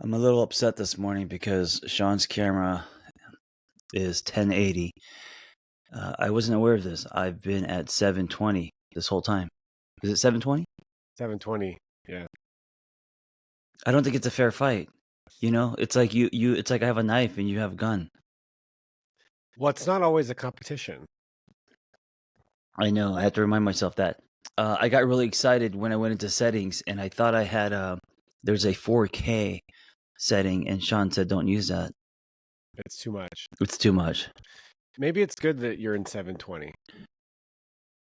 I'm a little upset this morning because Shaun's camera is 1080. I wasn't aware of this. I've been at 720 this whole time. Is it 720? 720. Yeah. I don't think it's a fair fight. You know, it's like it's like I have a knife and you have a gun. Well, it's not always a competition. I know. I have to remind myself that. I got really excited when I went into settings and I thought I had there's a 4K setting and Shaun said don't use that. It's too much. It's too much. Maybe it's good that you're in 720.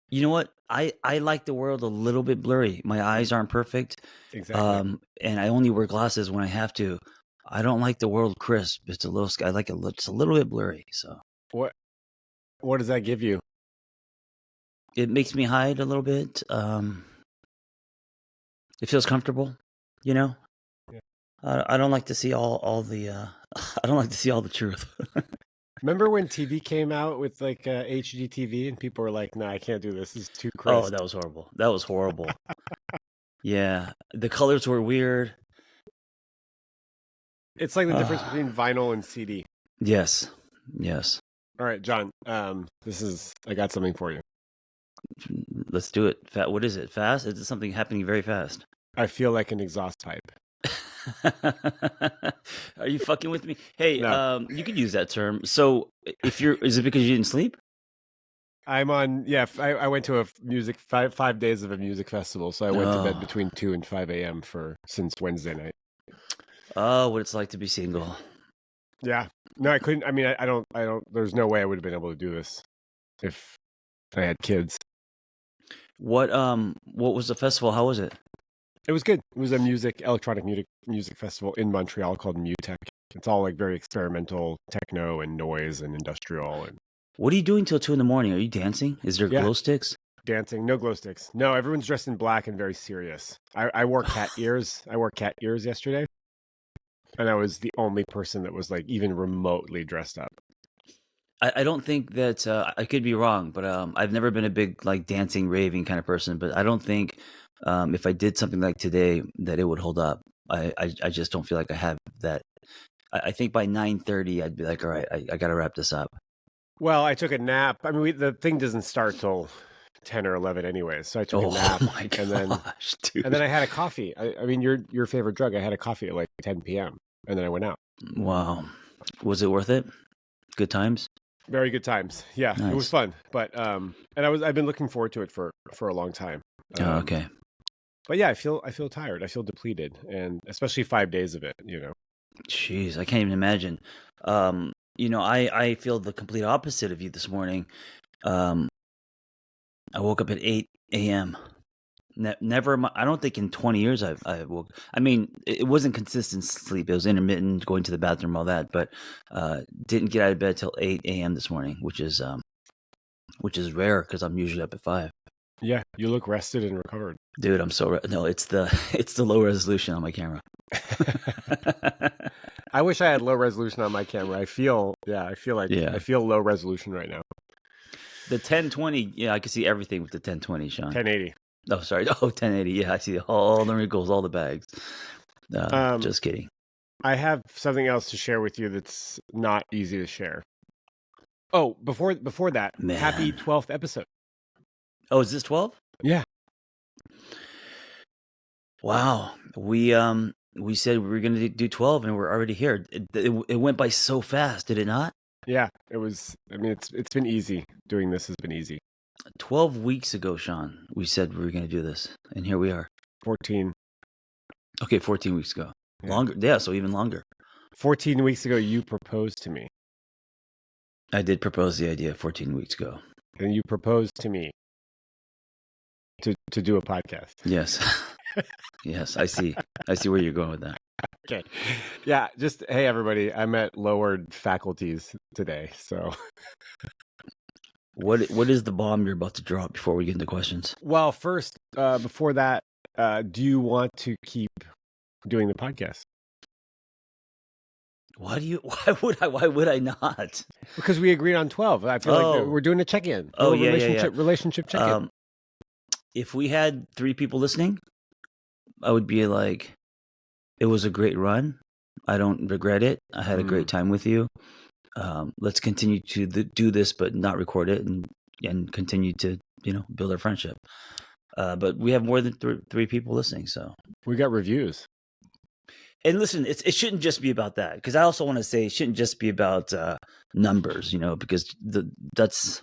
You know what? I like the world a little bit blurry. My eyes aren't perfect. Exactly. And I only wear glasses when I have to. I don't like the world crisp. It's a little. I like it. It's a little bit blurry. So What does that give you? it makes me hide a little bit. It feels comfortable. You know. Yeah. I don't like to see all the. I don't like to see all the truth. Remember when TV came out with like HD TV and people were like, "No, I can't do this. This is too Oh, crisp." that was horrible. That was horrible. Yeah, the colors were weird. It's like the difference between vinyl and CD. Yes. Yes. All right, John. I got something for you. Let's do it. What is it? Fast? Is it something happening very fast? I feel like an exhaust pipe. Are you fucking with me? Hey, No. you could use that term. So, is it because you didn't sleep? I'm on. Yeah, I went to a music 5 days of a music festival, so I went to bed Oh. between 2 and 5 a.m. since Wednesday night. Oh, what it's like to be single. Yeah. No, I couldn't. I mean, I don't. There's no way I would have been able to do this if I had kids. What was the festival? How was it? It was good. It was a electronic music festival in Montreal called Mutech. It's all like very experimental techno and noise and industrial and What are you doing till 2 in the morning? Are you dancing? Is there glow sticks? dancing. No glow sticks. No, everyone's dressed in black and very serious. I wore cat ears. I wore cat ears yesterday, and I was the only person that was like even remotely dressed up. I don't think that I could be wrong, but I've never been a big like dancing, raving kind of person. But I don't think if I did something like today that it would hold up. I just don't feel like I have that. I think by 9:30 I'd be like, all right, I got to wrap this up. Well, I took a nap. I mean, the thing doesn't start till 10 or 11 anyways. So I took a nap. Oh my gosh, dude. And then I had a coffee. I mean, your favorite drug. I had a coffee at like 10 p.m. and then I went out. Wow. Was it worth it? Good times? Very good times. Yeah, Nice. It was fun. But and I've been looking forward to it for a long time. Oh, okay. But yeah, I feel tired. I feel depleted, and especially 5 days of it. Jeez, I can't even imagine. I feel the complete opposite of you this morning. I woke up at 8 a.m. Never. I don't think in 20 years I woke. I mean, it wasn't consistent sleep. It was intermittent, going to the bathroom, all that. But didn't get out of bed till 8 a.m. this morning, which is rare because I'm usually up at 5. Yeah, you look rested and recovered, dude. I'm so no. It's the low resolution on my camera. I wish I had low resolution on my camera. I feel low resolution right now. The 1020, yeah, I can see everything with the 1020, Shaun. 1080. Oh, sorry. Oh, 1080. Yeah, I see all the wrinkles, all the bags. Just kidding. I have something else to share with you that's not easy to share. Oh, before that, Man. Happy 12th episode. Oh, is this 12? Yeah. Wow. We said we were going to do 12 and we're already here. It went by so fast, did it not? Yeah, it was. I mean, it's been easy. Doing this has been easy. 12 weeks ago, Shaun, we said we were going to do this, and here we are. 14. Okay, 14 weeks ago. Yeah. Longer. Yeah, so even longer. 14 weeks ago, you proposed to me. I did propose the idea 14 weeks ago. And you proposed to me to do a podcast. Yes. Yes, I see where you're going with that. Okay. Yeah, just, hey, everybody, I'm at lowered faculties today, so. What is the bomb you're about to drop before we get into questions? Well, first, before that, do you want to keep doing the podcast? Why would I not? Because we agreed on 12. I feel like we're doing a check-in. Relationship check-in. If we had 3 people listening, I would be like, it was a great run. I don't regret it. I had a great time with you. Let's continue to do this, but not record it, and continue to build our friendship. But we have more than three people listening, so We got reviews. And listen, it shouldn't just be about that, because I also want to say it shouldn't just be about numbers, because that's.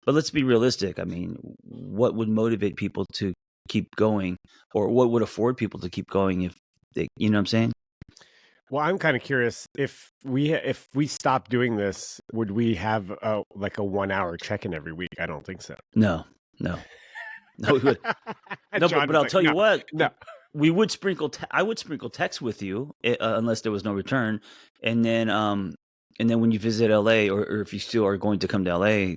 But let's be realistic. I mean, what would motivate people to keep going, or what would afford people to keep going if they, you know what I'm saying? Well, I'm kind of curious if we stop doing this, would we have like a 1 hour check-in every week? I don't think so. No, we would. No, but I'll tell you what. No. We would sprinkle. I would sprinkle text with you unless there was no return, and then when you visit LA, or if you still are going to come to LA,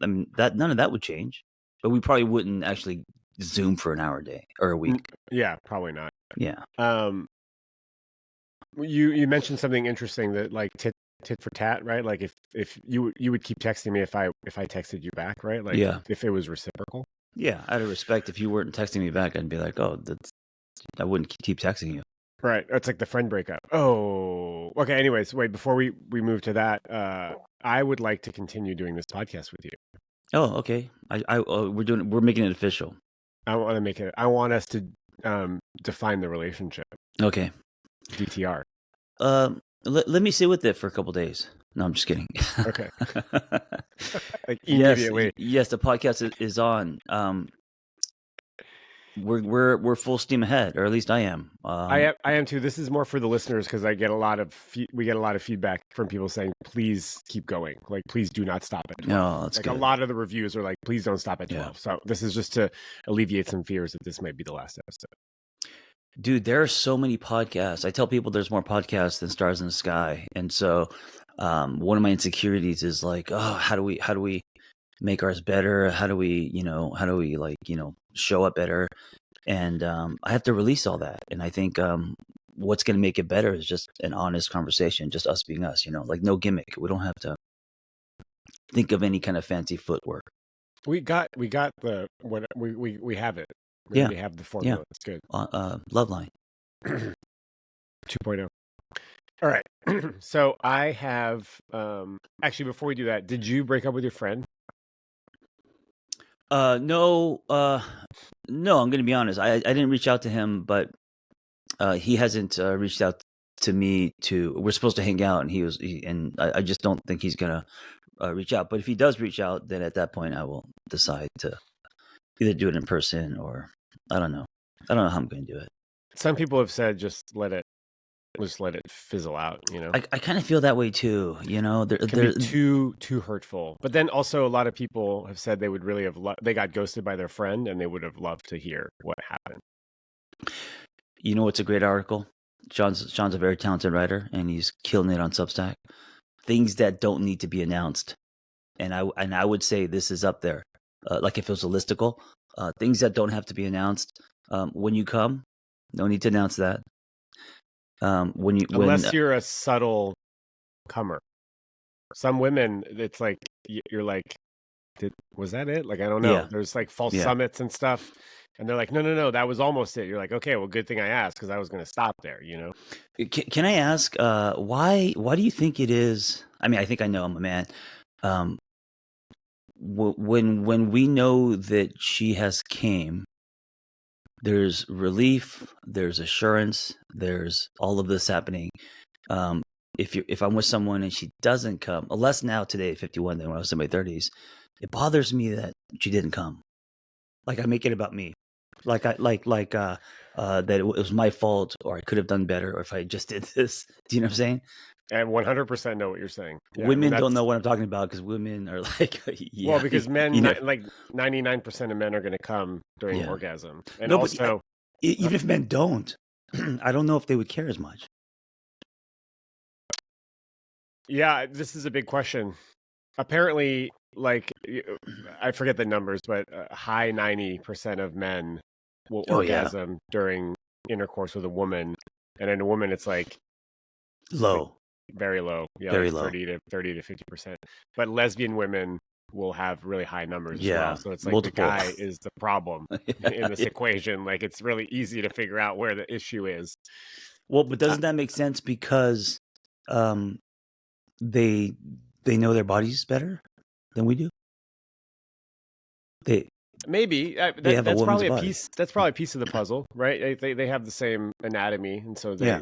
I mean that none of that would change, but we probably wouldn't actually Zoom for an hour a day or a week. Yeah, probably not. Yeah. You mentioned something interesting, that like tit for tat, right? Like if you would keep texting me if I texted you back, right? Like if it was reciprocal. Yeah, out of respect, if you weren't texting me back, I'd be like, oh, I wouldn't keep texting you. Right. It's like the friend breakup. Oh, okay. Anyways, wait, before we move to that, I would like to continue doing this podcast with you. Oh, okay. We're making it official. I want us to define the relationship. Okay. DTR. Let me sit with it for a couple days. No, I'm just kidding. Okay. Like immediately. Yes, the podcast is on. We're full steam ahead, or at least I am. I am too. This is more for the listeners, because we get a lot of feedback from people saying, please keep going. Like, please do not stop at 12. No, that's like good. A lot of the reviews are like, please don't stop at 12. Yeah. So this is just to alleviate some fears that this might be the last episode. Dude, there are so many podcasts. I tell people there's more podcasts than stars in the sky, and so one of my insecurities is like, oh, how do we make ours better? How do we show up better? And I have to release all that. And I think what's going to make it better is just an honest conversation, just us being us, like no gimmick. We don't have to think of any kind of fancy footwork. We got the what we have it. We have the formula. Yeah. It's good. Love line 2.0. All right. So I have actually, before we do that, did you break up with your friend? No, I'm going to be honest. I didn't reach out to him, but he hasn't reached out to me. We're supposed to hang out, and I just don't think he's going to reach out. But if he does reach out, then at that point I will decide to either do it in person, or I don't know how I'm going to do it. Some people have said just let it fizzle out. I kind of feel that way too. It can be too hurtful. But then also a lot of people have said they would really have they got ghosted by their friend, and they would have loved to hear what happened. It's a great article. Shaun's a very talented writer, and he's killing it on Substack. Things that don't need to be announced, and I would say this is up there. Like if it was a listicle, things that don't have to be announced. When you come, no need to announce that. Unless you're a subtle comer. Some women, it's like you're like, was that it? Like, I don't know. Yeah. There's like false summits and stuff, and they're like, no, that was almost it. You're like, okay, well, good thing I asked, because I was going to stop there. Can I ask why do you think it is? I mean, I think I know, I'm a man. When we know that she has came, there's relief, there's assurance, there's all of this happening. If I'm with someone and she doesn't come, less now today at 51 than when I was in my 30s, it bothers me that she didn't come. Like I make it about me, that it was my fault, or I could have done better, or if I just did this. Do you know what I'm saying? I 100% know what you're saying. Yeah, women don't know what I'm talking about, because women are like, well, because men, like 99% of men are going to come during orgasm, and also even if men don't, I don't know if they would care as much. Yeah, this is a big question. Apparently, like I forget the numbers, but high 90% of men will orgasm during intercourse with a woman, and in a woman, it's like low. Very low, very like 30 to 50%. But lesbian women will have really high numbers as well. So it's like multiple. The guy is the problem in this equation. Like it's really easy to figure out where the issue is. Well, but doesn't that make sense because um, they know their bodies better than we do? They Maybe they have a that's woman's probably a body. piece. That's probably a piece of the puzzle, right? They have the same anatomy, and so Yeah.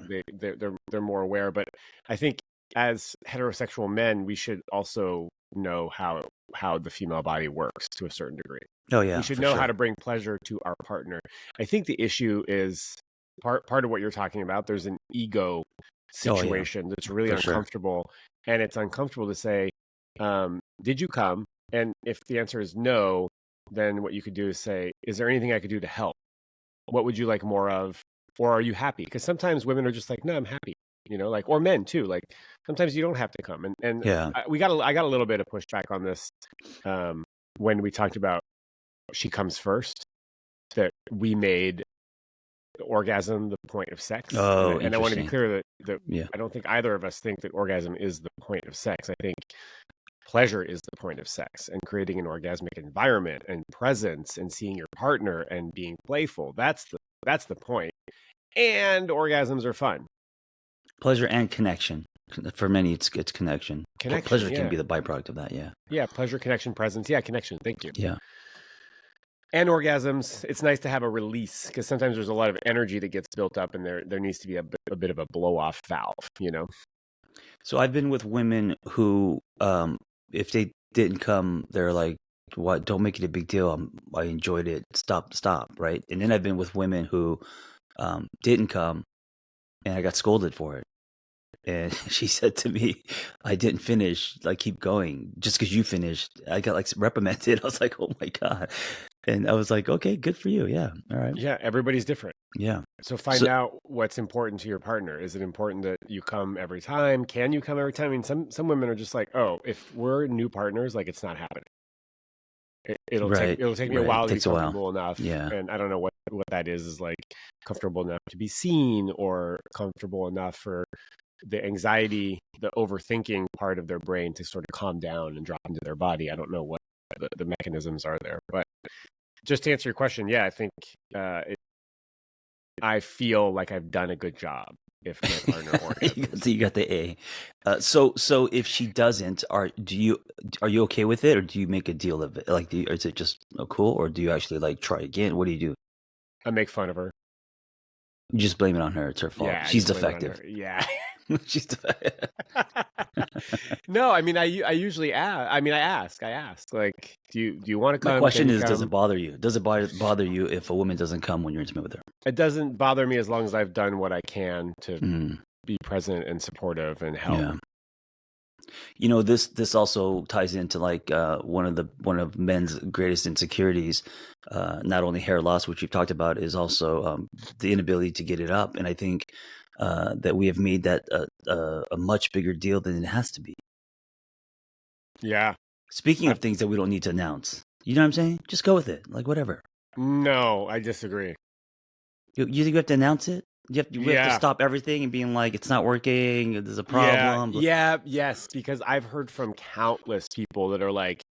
they're more aware. But I think as heterosexual men, we should also know how the female body works to a certain degree. Oh We yeah, should for know how sure. to bring pleasure to our partner. I think the issue is part of what you're talking about. There's an ego Oh yeah, situation that's really for sure. uncomfortable, and it's uncomfortable to say, "Did you come?" And if the answer is no, then what you could do is say, is there anything I could do to help? What would you like more of? Or are you happy? Because sometimes women are just like, no, I'm happy. Like, or men too. Like sometimes you don't have to come. And Yeah. I got a little bit of pushback on this um, when we talked about she comes first, that we made orgasm the point of sex. Oh, And I want to be interesting. clear that Yeah. I don't think either of us think that orgasm is the point of sex. I think pleasure is the point of sex, and creating an orgasmic environment and presence and seeing your partner and being playful. That's the point. And orgasms are fun. Pleasure and connection. For many, it's connection. Connection, Pleasure can yeah. be the byproduct of that. Yeah. Yeah, pleasure, connection, presence. Yeah, connection. Thank you. Yeah. And orgasms, it's nice to have a release because sometimes there's a lot of energy that gets built up and there needs to be a bit of a blow off valve. So I've been with women who, if they didn't come, they're like, "What? Don't make it a big deal. I enjoyed it. Stop, right?" And then I've been with women who didn't come, and I got scolded for it. And she said to me, "I didn't finish. Like, keep going. Just because you finished, I got like reprimanded." I was like, "Oh my god!" And I was like, "Okay, good for you. Yeah, all right. Yeah, everybody's different. Yeah." So So find out what's important to your partner. Is it important that you come every time? Can you come every time? I mean, some women are just like, oh, if we're new partners, like it's not happening. right, It'll take me a right. while It to be takes a while. comfortable enough, Yeah. and I don't know what that is like comfortable enough to be seen or comfortable enough for the anxiety, the overthinking part of their brain to sort of calm down and drop into their body. I don't know what the mechanisms are there, but just to answer your question, yeah, I think I feel like I've done a good job if my partner orgasms. You got the A. So if she doesn't, are you okay with it, or do you make a deal of it? Like, is it just cool, or do you actually like try again? What do you do? I make fun of her. You just blame it on her. It's her fault. Yeah, I She's just blame it on defective. her. Yeah. She's defective. No, I mean, I usually ask. I mean, I ask. Like, do you want to My come? Can question you is, does come? it bother you? Does it bother you if a woman doesn't come when you're intimate with her? It doesn't bother me as long as I've done what I can to Mm, be present and supportive and help. yeah. This also ties into like one of men's greatest insecurities, not only hair loss, which we've talked about, is also the inability to get it up. And I think that we have made that a much bigger deal than it has to be. Yeah. Speaking of things that we don't need to announce, you know what I'm saying? Just go with it, like whatever. No, I disagree. You think we have to announce it? We have to stop everything and being like, it's not working, there's a problem. Yes, because I've heard from countless people that are like,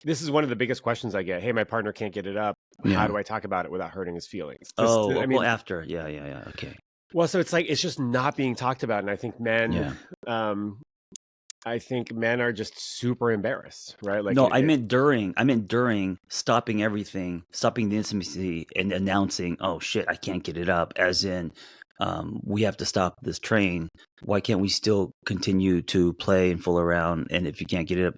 this is one of the biggest questions I get. Hey, my partner can't get it up. How do I talk about it without hurting his feelings? Well, after. Yeah. Okay. Well, so it's like, it's just not being talked about. And I think men, I think men are just super embarrassed, right? Like, no, I meant during stopping everything, stopping the intimacy, and announcing, "Oh shit, I can't get it up." As in, we have to stop this train. Why can't we still continue to play and fool around? And if you can't get it up,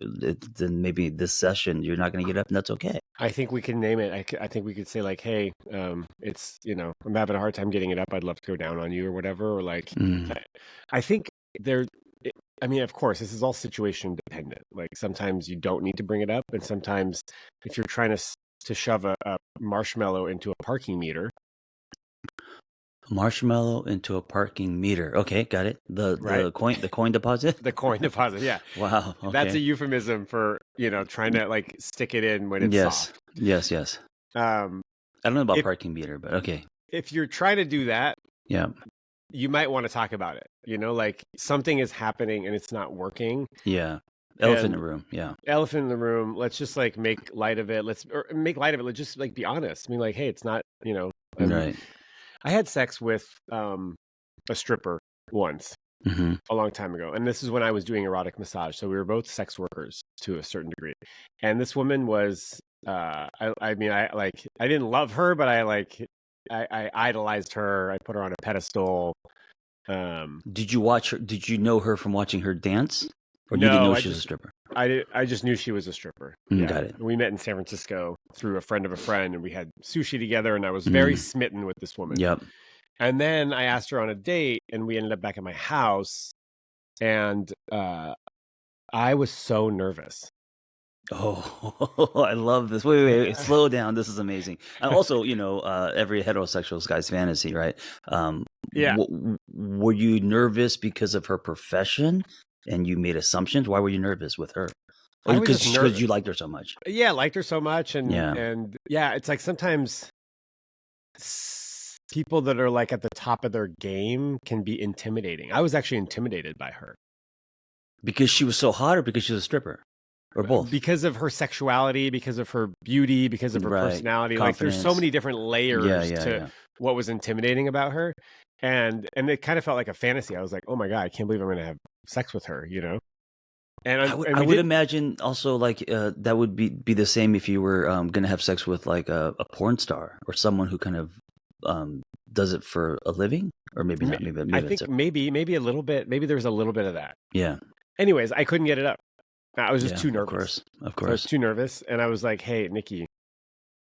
then maybe this session you're not going to get up, and that's okay. I think we can name it. I think we could say like, "Hey, it's I'm having a hard time getting it up. I'd love to go down on you or whatever." Or like, I think there. I mean, of course, this is all situation dependent. Like sometimes you don't need to bring it up, and sometimes if you're trying to shove a marshmallow into a parking meter. Marshmallow into a parking meter. Okay, got it. The coin deposit. The coin deposit. Yeah. Wow. Okay. That's a euphemism for trying to like stick it in when it's soft. Yes. I don't know about parking meter, but okay. If you're trying to do that, yeah, you might want to talk about it. Like something is happening and it's not working. Yeah. Elephant in the room. Yeah. Elephant in the room. Let's just like make light of it. Let's just like be honest. I mean, like, hey, it's not, right. I had sex with a stripper once a long time ago, and this is when I was doing erotic massage. So we were both sex workers to a certain degree, and this woman was. I mean, I didn't love her, but I idolized her. I put her on a pedestal. Did you watch her? Did you know her from watching her dance, or you didn't No, know she was a stripper? I just knew she was a stripper. Yeah. Got it. We met in San Francisco through a friend of a friend, and we had sushi together, and I was very smitten with this woman. Yep. And then I asked her on a date, and we ended up back at my house, and I was so nervous. Oh, I love this. Wait, slow down. This is amazing. And also, every heterosexual guy's fantasy, right? Yeah. Were you nervous because of her profession and you made assumptions? Why were you nervous with her? Because you liked her so much. Yeah, I liked her so much. And it's like sometimes people that are like at the top of their game can be intimidating. I was actually intimidated by her. Because she was so hot or because she was a stripper? Or both? Because of her sexuality, because of her beauty, because of her personality. Confidence. Like there's so many different layers to what was intimidating about her. And it kind of felt like a fantasy. I was like, oh my God, I can't believe I'm going to have sex with her, And I would imagine also like that would be the same if you were going to have sex with like a porn star or someone who kind of does it for a living, or maybe not. Maybe I think maybe a little bit. Maybe there was a little bit of that. Yeah. Anyways, I couldn't get it up. I was just too nervous. Of course. I was too nervous, and I was like, "Hey, Nikki,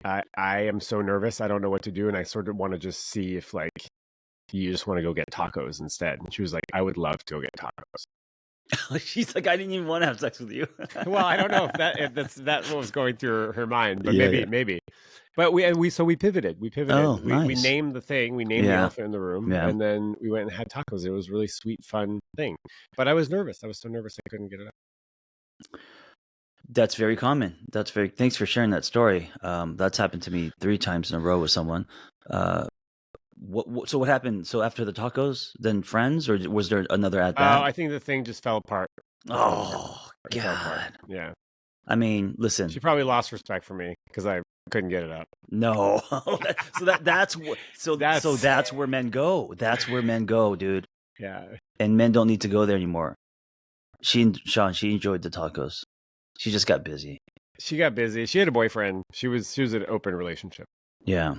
I am so nervous. I don't know what to do, and I sort of want to just see if like you just want to go get tacos instead." And she was like, "I would love to go get tacos." She's like, "I didn't even want to have sex with you." Well, I don't know if that's what was going through her mind, but maybe. But we pivoted. We pivoted. Oh, nice. We named the thing. We named the elephant in the room, and then we went and had tacos. It was a really sweet, fun thing. But I was nervous. I was so nervous I couldn't get it up. That's very common. Thanks for sharing that story. That's happened to me 3 times in a row with someone. So what happened? So after the tacos, then friends, or was there another at bat? I think the thing just fell apart. Oh, God. Yeah. I mean, listen. She probably lost respect for me because I couldn't get it up. No. That's where men go. That's where men go, dude. Yeah. And men don't need to go there anymore. Shaun, she enjoyed the tacos. She just got busy. She got busy. She had a boyfriend. She was in an open relationship. Yeah.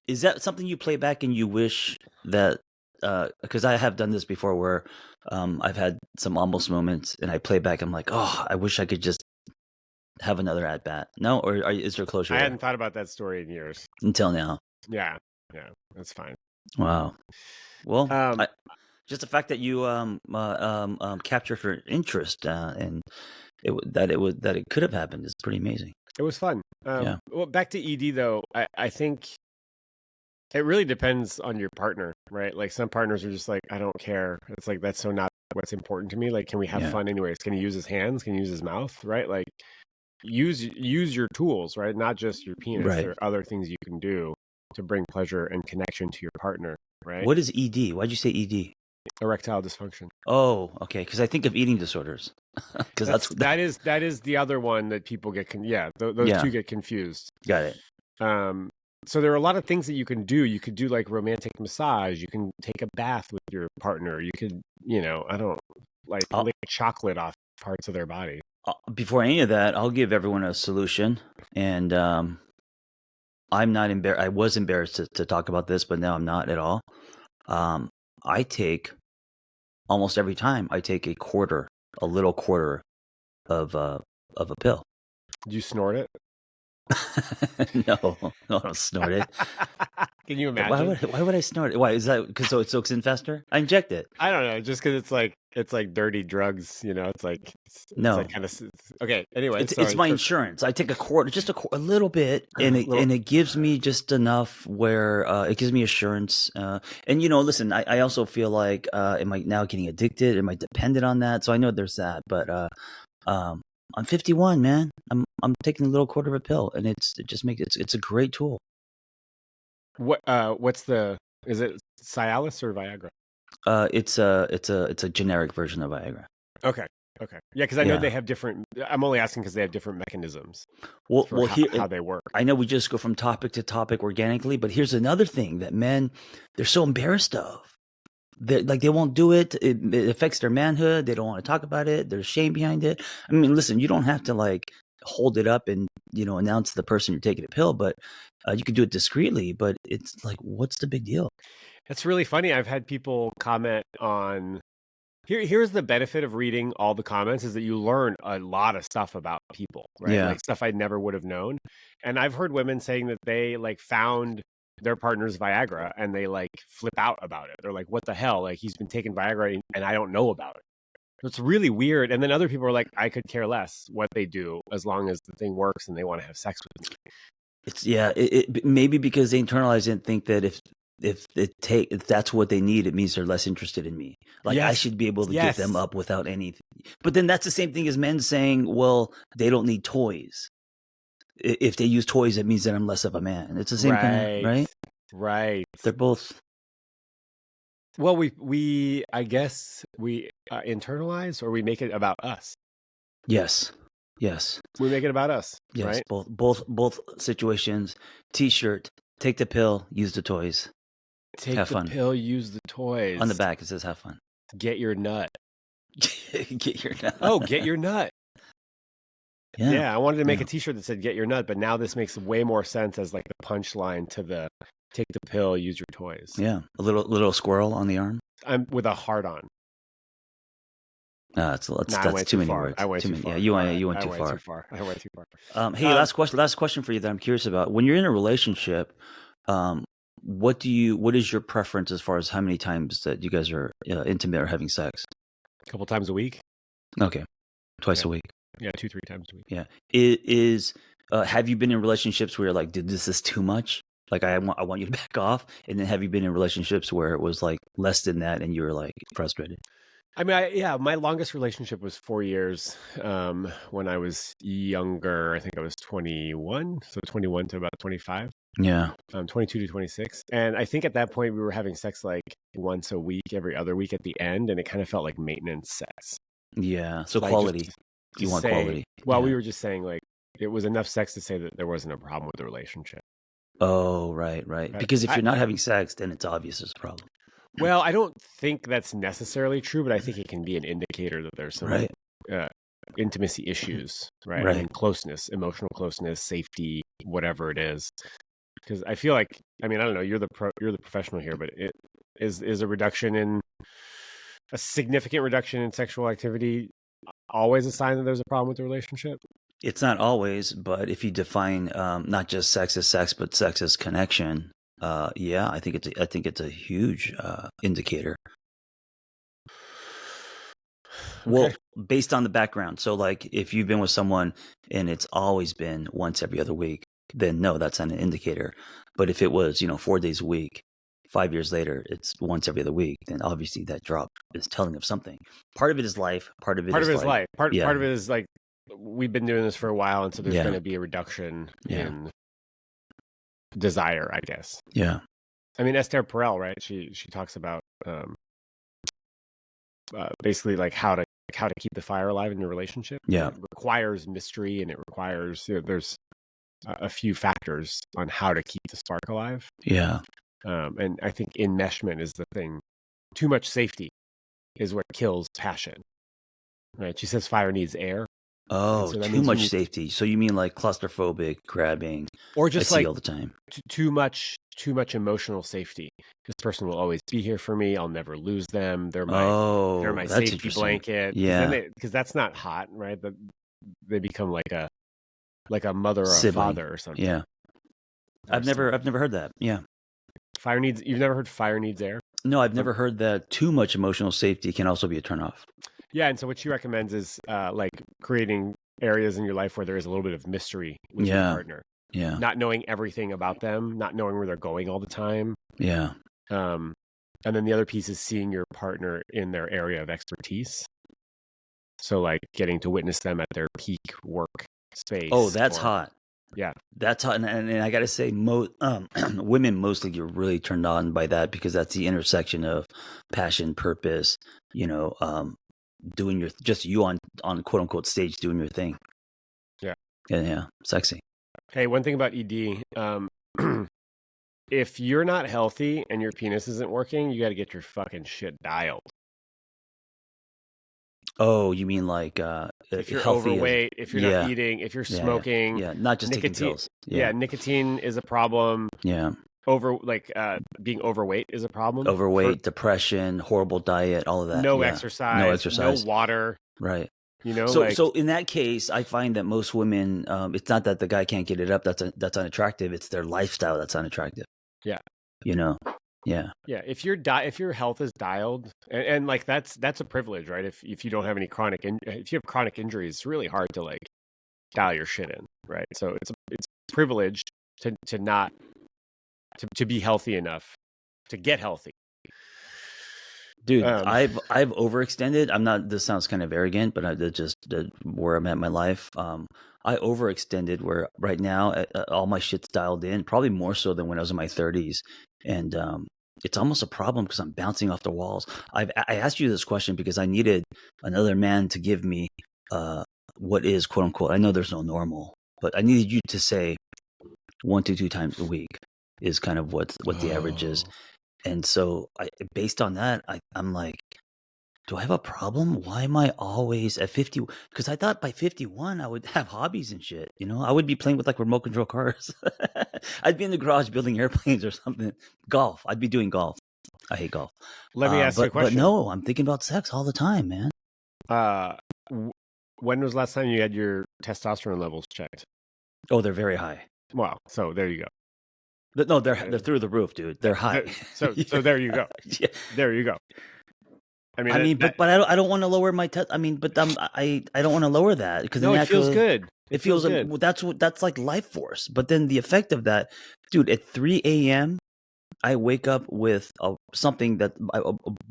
Is that something you play back and you wish that, because I have done this before where I've had some almost moments and I play back, I'm like, oh, I wish I could just have another at bat. No? Or is there closure? I hadn't thought about that story in years. Until now. Yeah. That's fine. Wow. Well, just the fact that you captured her interest and that it could have happened is pretty amazing. It was fun. Well, back to ED though, I think it really depends on your partner, right? Like some partners are just like, I don't care. It's like that's so not what's important to me. Like, can we have fun anyways? Can he use his hands? Can he use his mouth? Right? Like, use your tools, right? Not just your penis. Right. There are other things you can do to bring pleasure and connection to your partner, right? What is ED? Why'd you say ED? Erectile dysfunction. Oh, okay. Because I think of eating disorders. Because that is the other one that people get. Those two get confused. Got it. So there are a lot of things that you can do. You could do like romantic massage. You can take a bath with your partner. You could, lick chocolate off parts of their body. Before any of that, I'll give everyone a solution. And I'm not embarrassed. I was embarrassed to talk about this, but now I'm not at all. I take almost every time I take a little quarter of a pill. Do you snort it? No, I don't snort it. Can you imagine? Why would I snort it? Why is that? Because it soaks in faster? I inject it. I don't know. Just because it's like dirty drugs. It's like like kind of okay. Anyway, it's my insurance. I take a quarter, just a little bit, and it gives me just enough where it gives me assurance. And listen, I also feel like am I now getting addicted? Am I dependent on that? So I know there's that, but I'm 51, man. I'm taking a little quarter of a pill, and it's a great tool. Is it Cialis or Viagra? It's a generic version of Viagra. Okay. Yeah, because I know they have different. I'm only asking because they have different mechanisms. Well, how they work. I know we just go from topic to topic organically, but here's another thing that men, they're so embarrassed of. they won't do it. It affects their manhood. They don't want to talk about it. There's shame behind it. I mean, listen, you don't have to like hold it up and announce to the person you're taking a pill, but you could do it discreetly. But it's like, what's the big deal? It's really funny. I've had people comment on here's the benefit of reading all the comments is that you learn a lot of stuff about people, right? Yeah. Like stuff I never would have known. And I've heard women saying that they like found their partner's Viagra and they like flip out about it. They're like, what the hell? Like he's been taking Viagra and I don't know about it. It's really weird. And then other people are like, I could care less what they do as long as the thing works and they want to have sex with me. It's maybe because they internalize it and think that if that's what they need, it means they're less interested in me. Like I should be able to get them up without anything. But then that's the same thing as men saying, well, they don't need toys. If they use toys, it means that I'm less of a man. It's the same kind of, right? Right. They're both. Well, we I guess we internalize or we make it about us. Yes. We make it about us. Yes. Right? Both situations. T-shirt. Take the pill. Use the toys. Have fun. Pill. Use the toys. On the back it says have fun. Get your nut. Get your nut. Oh, get your nut. Yeah. I wanted to make a T-shirt that said "Get your nut," but now this makes way more sense as like the punchline to the "Take the pill, use your toys." Yeah, a little squirrel on the arm. I'm with a heart on. That's too many words. I went too far. Yeah, you went too far. I went too far. Hey, last question for you that I'm curious about. When you're in a relationship, what is your preference as far as how many times that you guys are intimate or having sex? A couple times a week. Okay, twice a week. Yeah, 2-3 times a week. Yeah, have you been in relationships where you're like, dude, this is too much? Like I want you to back off, and then have you been in relationships where it was like less than that, and you were like frustrated? I mean, my longest relationship was 4 years. When I was younger, I think I was 21, so 21 to about 25. Yeah. 22 to 26, and I think at that point we were having sex like once a week, every other week at the end, and it kind of felt like maintenance sex. Yeah. So quality. You want quality. Well, we were just saying like it was enough sex to say that there wasn't a problem with the relationship. Oh, right. Because if you're not having sex, then it's obvious there's a problem. Well, I don't think that's necessarily true, but I think it can be an indicator that there's some intimacy issues, right? I mean, closeness, emotional closeness, safety, whatever it is. Because I feel like, I mean, I don't know, you're the professional here, but it is a significant reduction in sexual activity always a sign that there's a problem with the relationship? It's not always, but if you define not just sex as sex, but sex as connection, I think it's a huge indicator. Well, based on the background. So like if you've been with someone and it's always been once every other week, then no, that's not an indicator. But if it was, 4 days a week, 5 years later, it's once every other week, then obviously that drop is telling of something. Part of it is life. Part of it is life. Part of it is like we've been doing this for a while, and so there's going to be a reduction in desire, I guess. Yeah. I mean, Esther Perel, right? She talks about basically like how to keep the fire alive in your relationship. Yeah. It requires mystery, and it requires there's a few factors on how to keep the spark alive. Yeah. And I think enmeshment is the thing. Too much safety is what kills passion. Right? She says fire needs air. Oh, so too much safety. So you mean like claustrophobic, grabbing, or just like all the time? Too much emotional safety. This person will always be here for me. I'll never lose them. They're my safety blanket. Yeah, because that's not hot, right? They become like a mother or sibling. A father or something. Yeah, I've never heard that. Yeah, you've never heard fire needs air? No, I've never heard that too much emotional safety can also be a turnoff. Yeah, and so what she recommends is like creating areas in your life where there is a little bit of mystery with your partner. Yeah. Not knowing everything about them, not knowing where they're going all the time. Yeah. And then the other piece is seeing your partner in their area of expertise. So like getting to witness them at their peak work space. Oh, that's hot. Yeah. That's hot. And I got to say, women mostly get really turned on by that because that's the intersection of passion, purpose, doing you on quote unquote stage doing your thing. Yeah. Yeah. Sexy. Hey, one thing about ED, if you're not healthy and your penis isn't working, you got to get your fucking shit dialed. Oh, you mean like if you're healthy overweight, if you're not eating, if you're smoking, not just taking nicotine. pills. Yeah, nicotine is a problem. Yeah. Being overweight is a problem. Overweight, depression, horrible diet, all of that. No exercise, no water. Right. You know, so in that case, I find that most women, it's not that the guy can't get it up that's unattractive. It's their lifestyle that's unattractive. Yeah. You know. Yeah. Yeah. If your health is dialed, and like that's a privilege, right? If you don't have any if you have chronic injuries, it's really hard to like dial your shit in, right? So it's a privilege to not to be healthy enough to get healthy. Dude, I've overextended. I'm not. This sounds kind of arrogant, but just where I'm at in my life. I overextended. Where right now, all my shit's dialed in. Probably more so than when I was in my 30s, and it's almost a problem because I'm bouncing off the walls. I asked you this question because I needed another man to give me what is quote unquote. I know there's no normal, but I needed you to say 1 to 2 times a week is kind of what the average is. And so based on that, I'm like, do I have a problem? Why am I always at 50? Because I thought by 51, I would have hobbies and shit. You know, I would be playing with like remote control cars. I'd be in the garage building airplanes or something. Golf. I'd be doing golf. I hate golf. Let me ask you a question. But no, I'm thinking about sex all the time, man. When was the last time you had your testosterone levels checked? Oh, they're very high. Wow. So there you go. No, they're through the roof, dude. They're high. So there you go. Yeah. There you go. But I don't want to lower my test. I don't want to lower that because it feels good. It feels good. That's like life force. But then the effect of that, dude, at 3 a.m. I wake up with a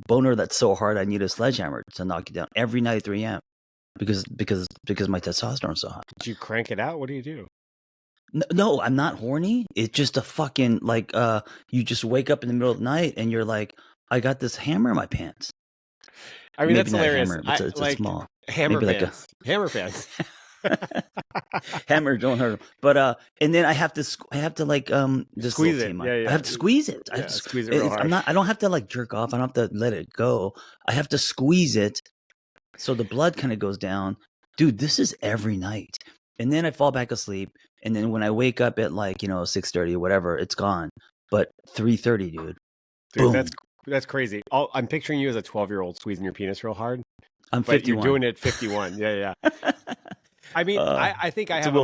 boner that's so hard I need a sledgehammer to knock it down every night at 3 a.m. because my testosterone's so high. Did you crank it out? What do you do? No, I'm not horny. It's just a fucking like you just wake up in the middle of the night and you're like, I got this hammer in my pants. I mean, maybe that's hilarious. Hammer, it's a small hammer pants. Hammer pants. Hammer don't hurt. But and then I have to like squeeze it. I have to squeeze it. I have to squeeze it real hard. I don't have to like jerk off. I don't have to let it go. I have to squeeze it so the blood kind of goes down. Dude, this is every night. And then I fall back asleep. And then when I wake up at like, 6:30 or whatever, it's gone. But 3:30, dude. Dude, that's crazy. I'm picturing you as a 12-year-old squeezing your penis real hard. I'm 51. You're doing it at 51. Yeah. I mean, I think I have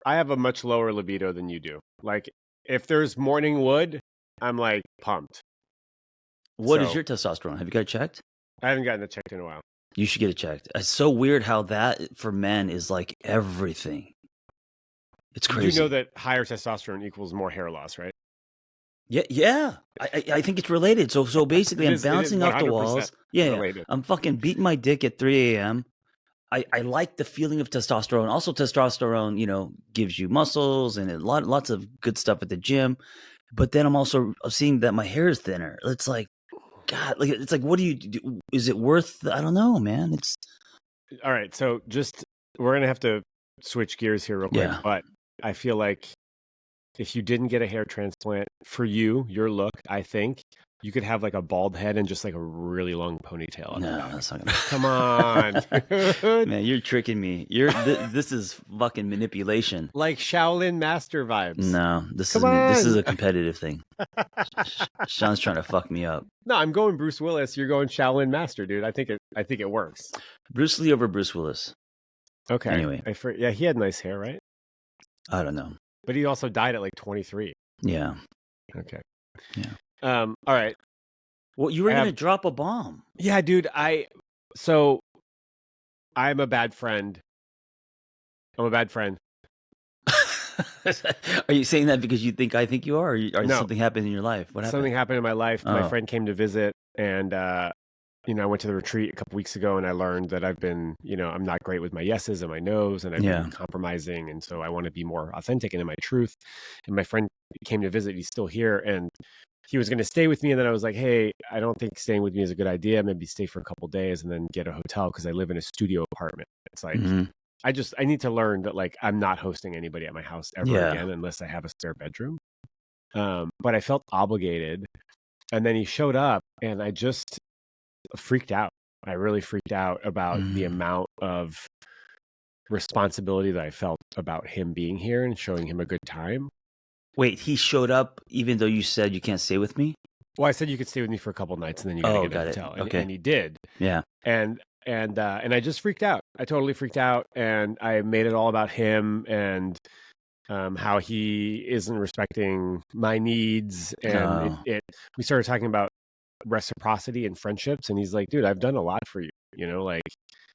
I have a much lower libido than you do. Like, if there's morning wood, I'm like pumped. What is your testosterone? Have you got it checked? I haven't gotten it checked in a while. You should get it checked. It's so weird how that for men is like everything. It's crazy. You know that higher testosterone equals more hair loss, right? Yeah. I think it's related. So basically, I'm bouncing off the walls. Yeah. I'm fucking beating my dick at 3 a.m. I like the feeling of testosterone. Also, testosterone, gives you muscles and lots of good stuff at the gym. But then I'm also seeing that my hair is thinner. It's like, God, it's like, what do you do? Is it worth? I don't know, man. It's all right. So we're gonna have to switch gears here real quick. But I feel like if you didn't get a hair transplant for your look, I think you could have like a bald head and just like a really long ponytail. No, that's not gonna. Come on, man, you're tricking me. This is fucking manipulation. Like Shaolin Master vibes. No, this is a competitive thing. Shaun's trying to fuck me up. No, I'm going Bruce Willis. You're going Shaolin Master, dude. I think it works. Bruce Lee over Bruce Willis. Okay. Anyway, he had nice hair, right? I don't know. But he also died at like 23. Yeah. Okay. Yeah. All right. Well, you were going to drop a bomb. Yeah, dude. So I'm a bad friend. I'm a bad friend. Are you saying that because you think I think you are? Or no. Something happened in your life? What happened? Something happened in my life. Oh. My friend came to visit, and I went to the retreat a couple weeks ago, and I learned that I've been, I'm not great with my yeses and my nos, and I've been compromising, and so I want to be more authentic and in my truth. And my friend came to visit. He's still here, and he was going to stay with me, and then I was like, hey, I don't think staying with me is a good idea. Maybe stay for a couple of days and then get a hotel because I live in a studio apartment. It's like, I need to learn that like I'm not hosting anybody at my house ever again unless I have a spare bedroom. But I felt obligated. And then he showed up and I just freaked out. I really freaked out about the amount of responsibility that I felt about him being here and showing him a good time. Wait, he showed up even though you said you can't stay with me? Well, I said you could stay with me for a couple nights and then you got to get a got it. hotel. Okay. And he did. Yeah. And I just freaked out. I totally freaked out, and I made it all about him and how he isn't respecting my needs. And we started talking about reciprocity and friendships, and he's like, dude, I've done a lot for you, you know, like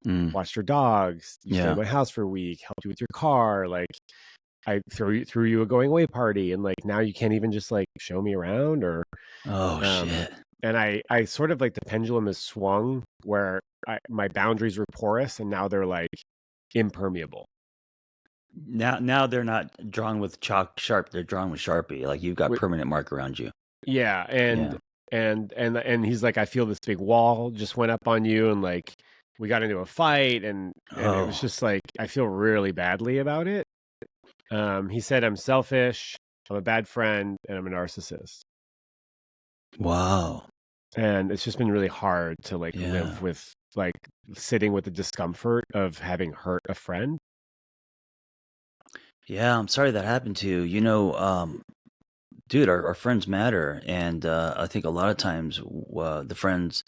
watched your dogs, you stayed at my house for a week, helped you with your car, like I threw you a going away party, and like now you can't even just like show me around or shit. And I sort of like the pendulum has swung where my boundaries were porous and now they're like impermeable. Now they're not drawn with chalk sharp, they're drawn with Sharpie. Like you've got permanent mark around you. Yeah, and he's like, I feel this big wall just went up on you, and like we got into a fight, and it was just like I feel really badly about it. He said I'm selfish, I'm a bad friend, and I'm a narcissist. Wow. And it's just been really hard to like live with like sitting with the discomfort of having hurt a friend. Yeah, I'm sorry that happened to you. You know, dude, our friends matter. And I think a lot of times the friends,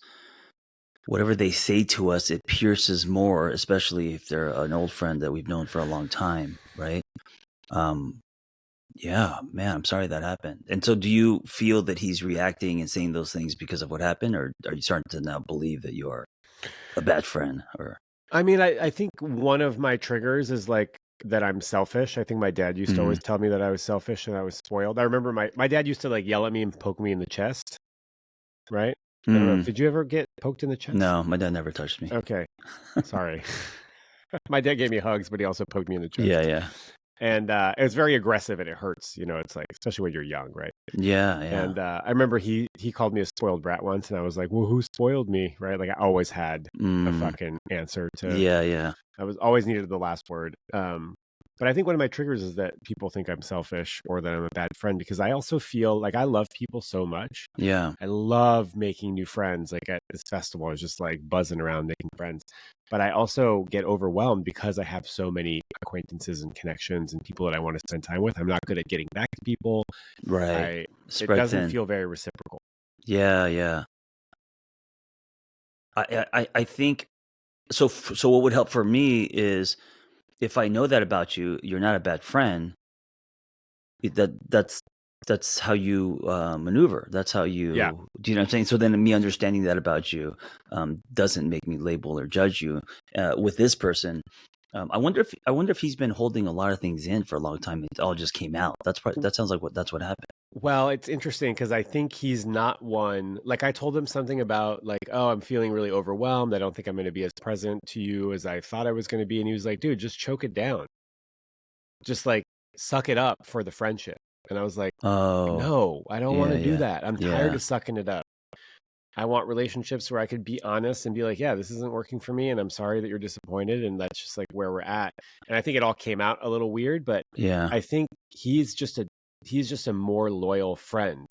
whatever they say to us, it pierces more, especially if they're an old friend that we've known for a long time, right? Yeah, man, I'm sorry that happened. And so do you feel that he's reacting and saying those things because of what happened, or are you starting to now believe that you are a bad friend? Or I mean, I think one of my triggers is like that I'm selfish. I think my dad used to always tell me that I was selfish and I was spoiled. I remember my dad used to like yell at me and poke me in the chest, right? I don't know. Did you ever get poked in the chest? No, my dad never touched me. Okay. Sorry. My dad gave me hugs, but he also poked me in the chest. Yeah. And it was very aggressive and it hurts, you know, it's like, especially when you're young, right? Yeah. And I remember he called me a spoiled brat once, and I was like, well, who spoiled me, right? Like I always had a fucking answer to. Yeah. I was always needed the last word. But I think one of my triggers is that people think I'm selfish or that I'm a bad friend, because I also feel like I love people so much. Yeah. I love making new friends. Like at this festival, I was just like buzzing around making friends. But I also get overwhelmed because I have so many acquaintances and connections and people that I want to spend time with. I'm not good at getting back to people. Right. It doesn't feel very reciprocal. Yeah. I think so. So what would help for me is if I know that about you, you're not a bad friend. That's how you maneuver. That's how you. Yeah. Do you know what I'm saying? So then me understanding that about you doesn't make me label or judge you. With this person, I wonder if he's been holding a lot of things in for a long time. It all just came out. That sounds like that's what happened. Well, it's interesting because I think he's not one. Like I told him something about like, oh, I'm feeling really overwhelmed. I don't think I'm going to be as present to you as I thought I was going to be. And he was like, dude, just choke it down. Just like suck it up for the friendship. And I was like, oh, no, I don't want to do that. I'm tired Yeah. of sucking it up. I want relationships where I could be honest and be like, yeah, this isn't working for me. And I'm sorry that you're disappointed. And that's just like where we're at. And I think it all came out a little weird, but Yeah. I think he's just a more loyal friend.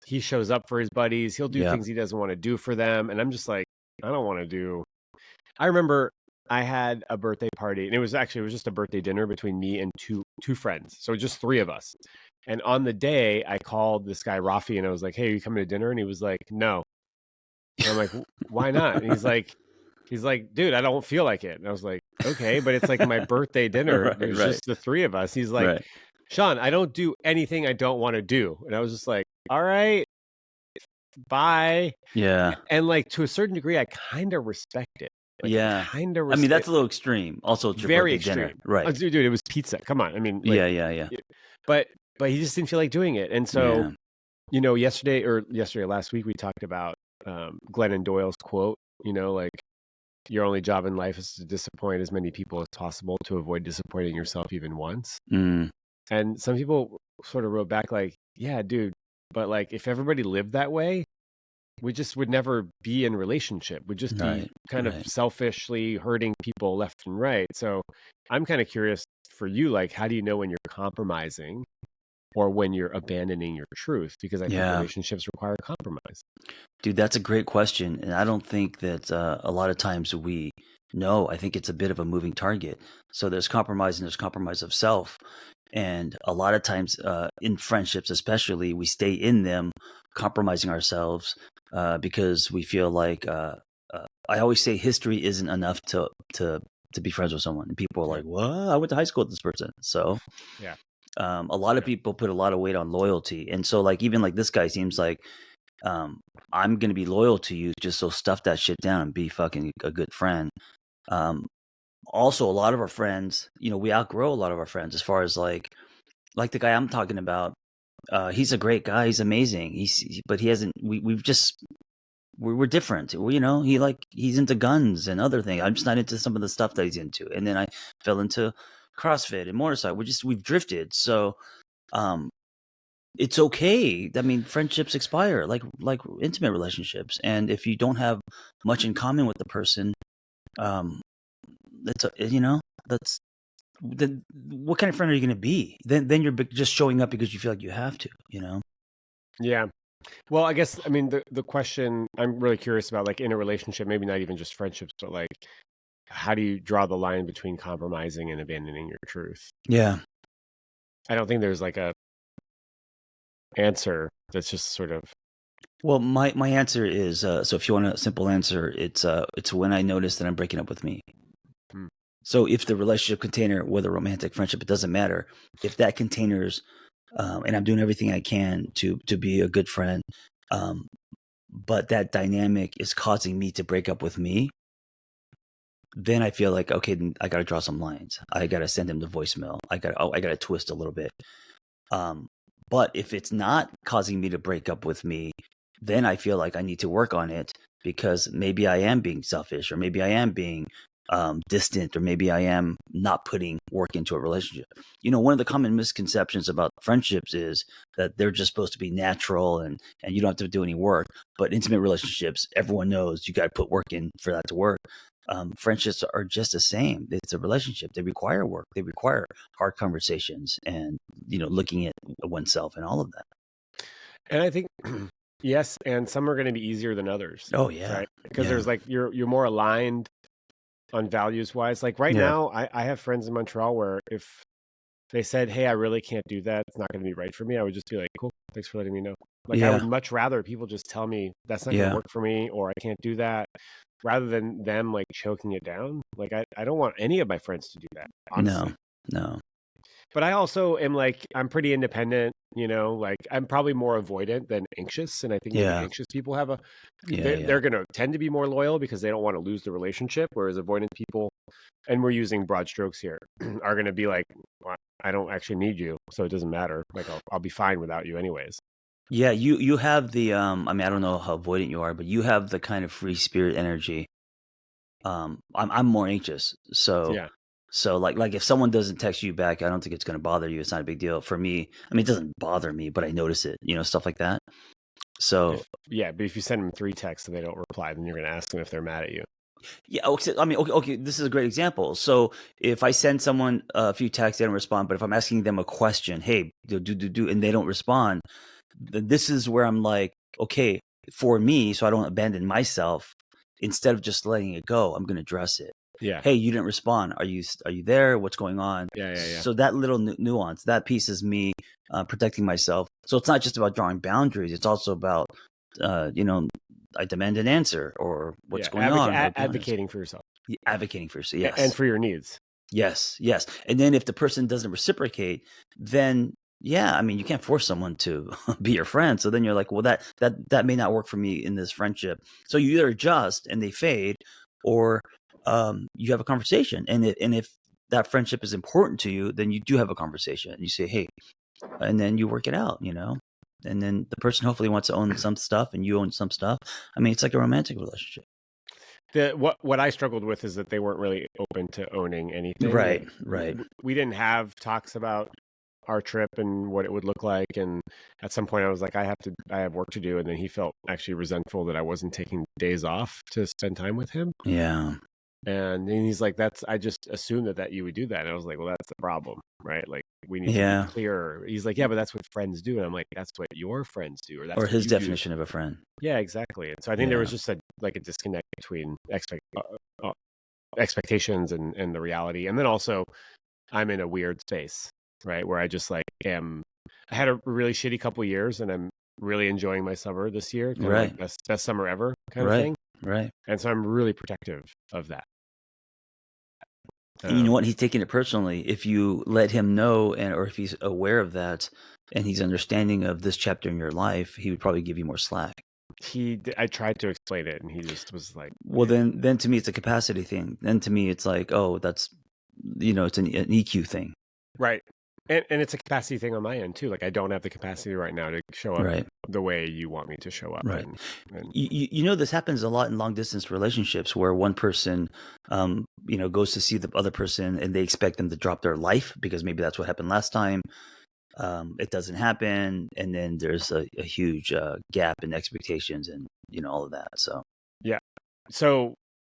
He shows up for his buddies. He'll do things he doesn't want to do for them. And I'm just like, I don't want to do. I remember I had a birthday party, and it was just a birthday dinner between me and two friends. So just three of us. And on the day, I called this guy Rafi, and I was like, "Hey, are you coming to dinner?" And he was like, "No." And I'm like, "Why not?" And he's like, "Dude, I don't feel like it." And I was like, "Okay, but it's like my birthday dinner. There's just the three of us." He's like, "Shaun, I don't do anything I don't want to do." And I was just like, "All right, bye." Yeah. And like to a certain degree, I kind of respect it. Like, kind of. I mean, that's a little extreme. Also, it's your very birthday extreme, dinner, right? Dude, it was pizza. Come on, I mean, like, Yeah. But he just didn't feel like doing it, and so you know, last week we talked about Glennon Doyle's quote. You know, like your only job in life is to disappoint as many people as possible to avoid disappointing yourself even once. And some people sort of wrote back like, "Yeah, dude, but like if everybody lived that way, we just would never be in relationship. We'd just be kind of selfishly hurting people left and right." So I'm kind of curious for you, like, how do you know when you're compromising or when you're abandoning your truth, because I think relationships require compromise. Dude, that's a great question. And I don't think that a lot of times we know. I think it's a bit of a moving target. So there's compromise and there's compromise of self. And a lot of times in friendships, especially, we stay in them compromising ourselves because we feel like I always say history isn't enough to be friends with someone. And people are like, what? I went to high school with this person. So yeah. A lot of people put a lot of weight on loyalty. And so like even like this guy seems like I'm going to be loyal to you, just so stuff that shit down and be fucking a good friend. Also, a lot of our friends, you know, we outgrow a lot of our friends as far as like the guy I'm talking about. He's a great guy. He's amazing. But he hasn't, we're different. You know, he's into guns and other things. I'm just not into some of the stuff that he's into. And then I fell into CrossFit and motorcycle. We've drifted. So, it's okay. I mean, friendships expire like intimate relationships. And if you don't have much in common with the person, that's then what kind of friend are you going to be? Then you're just showing up because you feel like you have to, you know? Yeah. Well, I guess, I mean, the question I'm really curious about, like in a relationship, maybe not even just friendships, but like, how do you draw the line between compromising and abandoning your truth? Yeah. I don't think there's like a answer that's just sort of. Well, my answer is, so if you want a simple answer, it's when I notice that I'm breaking up with me. So if the relationship container, whether romantic, friendship, it doesn't matter. If that container's, and I'm doing everything I can to be a good friend, but that dynamic is causing me to break up with me, then I feel like, okay, then I got to draw some lines. I got to send him the voicemail. I got to twist a little bit. But if it's not causing me to break up with me, then I feel like I need to work on it, because maybe I am being selfish, or maybe I am being distant, or maybe I am not putting work into a relationship. You know, one of the common misconceptions about friendships is that they're just supposed to be natural and you don't have to do any work. But intimate relationships, everyone knows you got to put work in for that to work. Friendships are just the same. It's a relationship. They require work. They require hard conversations and, you know, looking at oneself and all of that. And I think, yes, and some are going to be easier than others. Oh yeah. Right? Because there's like, you're more aligned on values wise. Like right now, I have friends in Montreal where if they said, hey, I really can't do that, it's not going to be right for me, I would just be like, cool, thanks for letting me know. Like I would much rather people just tell me that's not going to work for me, or I can't do that, rather than them like choking it down. Like I don't want any of my friends to do that, honestly. No. But I also am like, I'm pretty independent, you know, like I'm probably more avoidant than anxious. And I think maybe anxious people have they're going to tend to be more loyal because they don't want to lose the relationship. Whereas avoidant people, and we're using broad strokes here, are going to be like, well, I don't actually need you, so it doesn't matter. Like I'll be fine without you anyways. Yeah. You have the, I mean, I don't know how avoidant you are, but you have the kind of free spirit energy. I'm more anxious. So like if someone doesn't text you back, I don't think it's going to bother you. It's not a big deal for me. I mean, it doesn't bother me, but I notice it, you know, stuff like that. So but if you send them 3 texts and they don't reply, then you're going to ask them if they're mad at you. Yeah. I mean, okay. This is a great example. So if I send someone a few texts, they don't respond. But if I'm asking them a question, hey, do, and they don't respond, this is where I'm like, okay, for me, so I don't abandon myself, instead of just letting it go, I'm going to address it. Yeah. Hey, you didn't respond. Are you there? What's going on? Yeah. So that little nuance, that piece is me protecting myself. So it's not just about drawing boundaries. It's also about, you know, I demand an answer, or what's going on. Advocating for yourself. Advocating for yourself, yes. And for your needs. Yes. And then if the person doesn't reciprocate, then I mean, you can't force someone to be your friend. So then you're like, well, that may not work for me in this friendship. So you either adjust and they fade, or you have a conversation. And if that friendship is important to you, then you do have a conversation and you say, hey, and then you work it out, you know? And then the person hopefully wants to own some stuff and you own some stuff. I mean, it's like a romantic relationship. What I struggled with is that they weren't really open to owning anything. Right. We didn't have talks about our trip and what it would look like. And at some point I was like, I have work to do. And then he felt actually resentful that I wasn't taking days off to spend time with him. Yeah. And he's like, I just assumed that you would do that. And I was like, well, that's the problem, right? Like, we need to be clearer. He's like, yeah, but that's what friends do. And I'm like, that's what your friends do, or that's what his you definition do. of a friend. Yeah, exactly. And so I think there was just a disconnect between expectations and the reality. And then also, I'm in a weird space, right? Where I just like I had a really shitty couple years, and I'm really enjoying my summer this year. Kind of like best summer ever kind of thing. Right. And so I'm really protective of that. And you know what? He's taking it personally. If you let him know, or if he's aware of that, and he's understanding of this chapter in your life, he would probably give you more slack. I tried to explain it, and he just was like, well, then to me, it's a capacity thing. Then to me, it's like, oh, that's, it's an EQ thing. Right. And it's a capacity thing on my end too. Like, I don't have the capacity right now to show up the way you want me to show up. Right. And this happens a lot in long distance relationships where one person, goes to see the other person and they expect them to drop their life because maybe that's what happened last time. It doesn't happen. And then there's a huge gap in expectations and, all of that. So, yeah. So,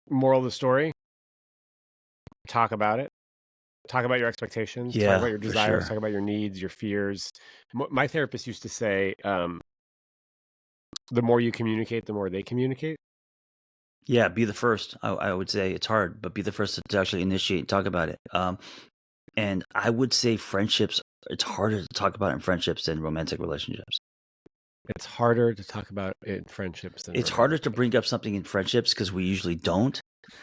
moral of the story, talk about it. Talk about your expectations, talk about your desires, talk about your needs, your fears. My therapist used to say, the more you communicate, the more they communicate. Yeah, be the first. I would say it's hard, but be the first to actually initiate and talk about it. And I would say friendships, it's harder to talk about in friendships than romantic relationships. It's harder to talk about in friendships than it's harder to bring up something in friendships because we usually don't.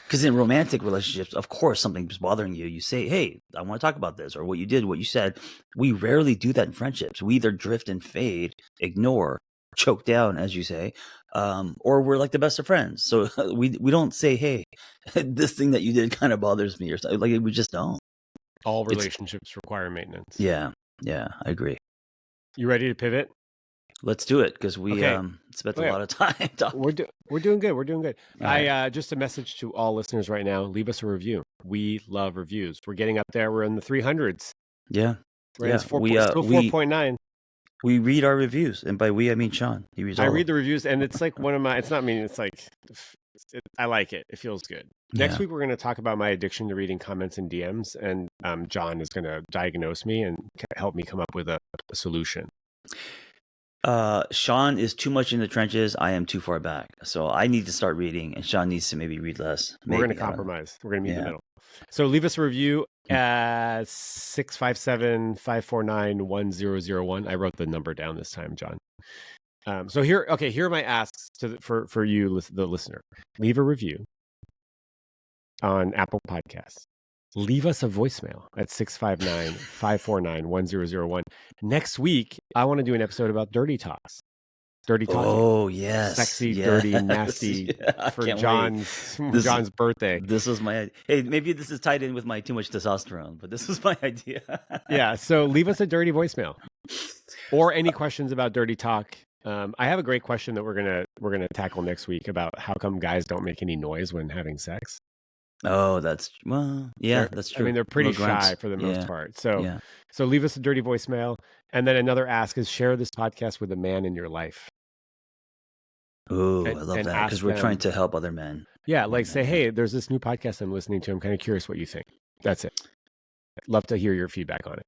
Because in romantic relationships, of course, something's bothering you. You say, hey, I want to talk about this, or what you did, what you said. We rarely do that in friendships. We either drift and fade, ignore, choke down, as you say, or we're like the best of friends. So we don't say, hey, this thing that you did kind of bothers me, or something. Like, we just don't. All relationships require maintenance. Yeah, I agree. You ready to pivot? Let's do it, because we spent a lot of time talking. We're doing good. We're doing good. Just a message to all listeners right now. Leave us a review. We love reviews. We're getting up there. We're in the 300s. Yeah. It's still 4.9. We read our reviews, and by we I mean Shaun. He reads. I read the reviews, and it's like one of my. It's not me. It's like I like it. It feels good. Next week we're going to talk about my addiction to reading comments and DMs, and John is going to diagnose me and help me come up with a solution. Shaun is too much in the trenches. I am too far back. So I need to start reading, and Shaun needs to maybe read less. We're going to compromise. We're going to meet in the middle. So leave us a review at 657-549-1001. I wrote the number down this time, John. So here are my asks for you, the listener. Leave a review on Apple Podcasts. Leave us a voicemail at 659-549-1001. Next week, I want to do an episode about dirty talks. Dirty talking. Oh, yes. Sexy, dirty, nasty for John's birthday. This was my... Hey, maybe this is tied in with my too much testosterone, but this was my idea. Yeah, so leave us a dirty voicemail. Or any questions about dirty talk. I have a great question that we're gonna tackle next week about how come guys don't make any noise when having sex. Oh, that's true. I mean, they're pretty shy for the most part. So leave us a dirty voicemail. And then another ask is share this podcast with a man in your life. Oh, I love that, because we're trying to help other men. Yeah, like say, hey, there's this new podcast I'm listening to. I'm kind of curious what you think. That's it. I'd love to hear your feedback on it.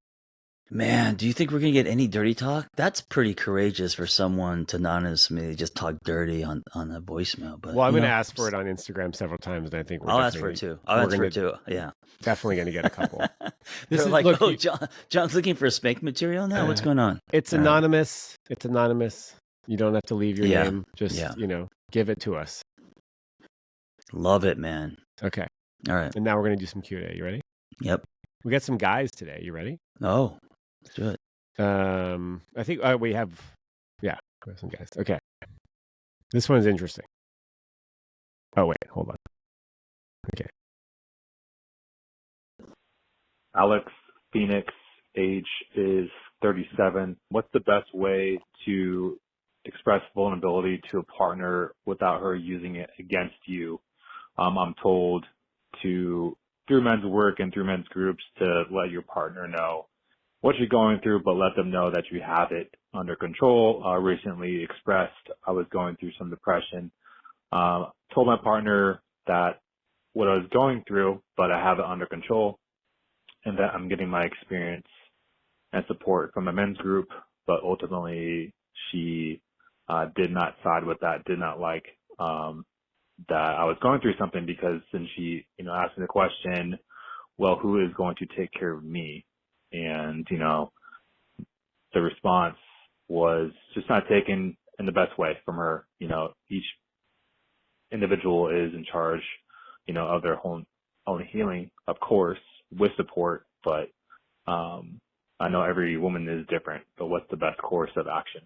Man, do you think we're going to get any dirty talk? That's pretty courageous for someone to anonymously just talk dirty on a voicemail. But, well, I'm going to ask for it on Instagram several times, and I think I'll ask for it too. Yeah. Definitely going to get a couple. This is like, look, John's looking for spank material now? What's going on? It's anonymous. It's anonymous. You don't have to leave your name. Just, give it to us. Love it, man. Okay. All right. And now we're going to do some Q&A. You ready? Yep. We got some guys today. You ready? Oh. Let's do it. I think we have some guys. Okay. This one's interesting. Oh, wait, hold on. Okay. Alex Phoenix, age is 37. What's the best way to express vulnerability to a partner without her using it against you? I'm told through men's work and through men's groups to let your partner know what you're going through, but let them know that you have it under control. Recently expressed I was going through some depression. Told my partner that what I was going through, but I have it under control, and that I'm getting my experience and support from a men's group. But ultimately, she did not side with that, did not like that I was going through something, because then she, asked me the question, well, who is going to take care of me? And, the response was just not taken in the best way from her. Each individual is in charge, of their own healing, of course, with support, but I know every woman is different, but what's the best course of action?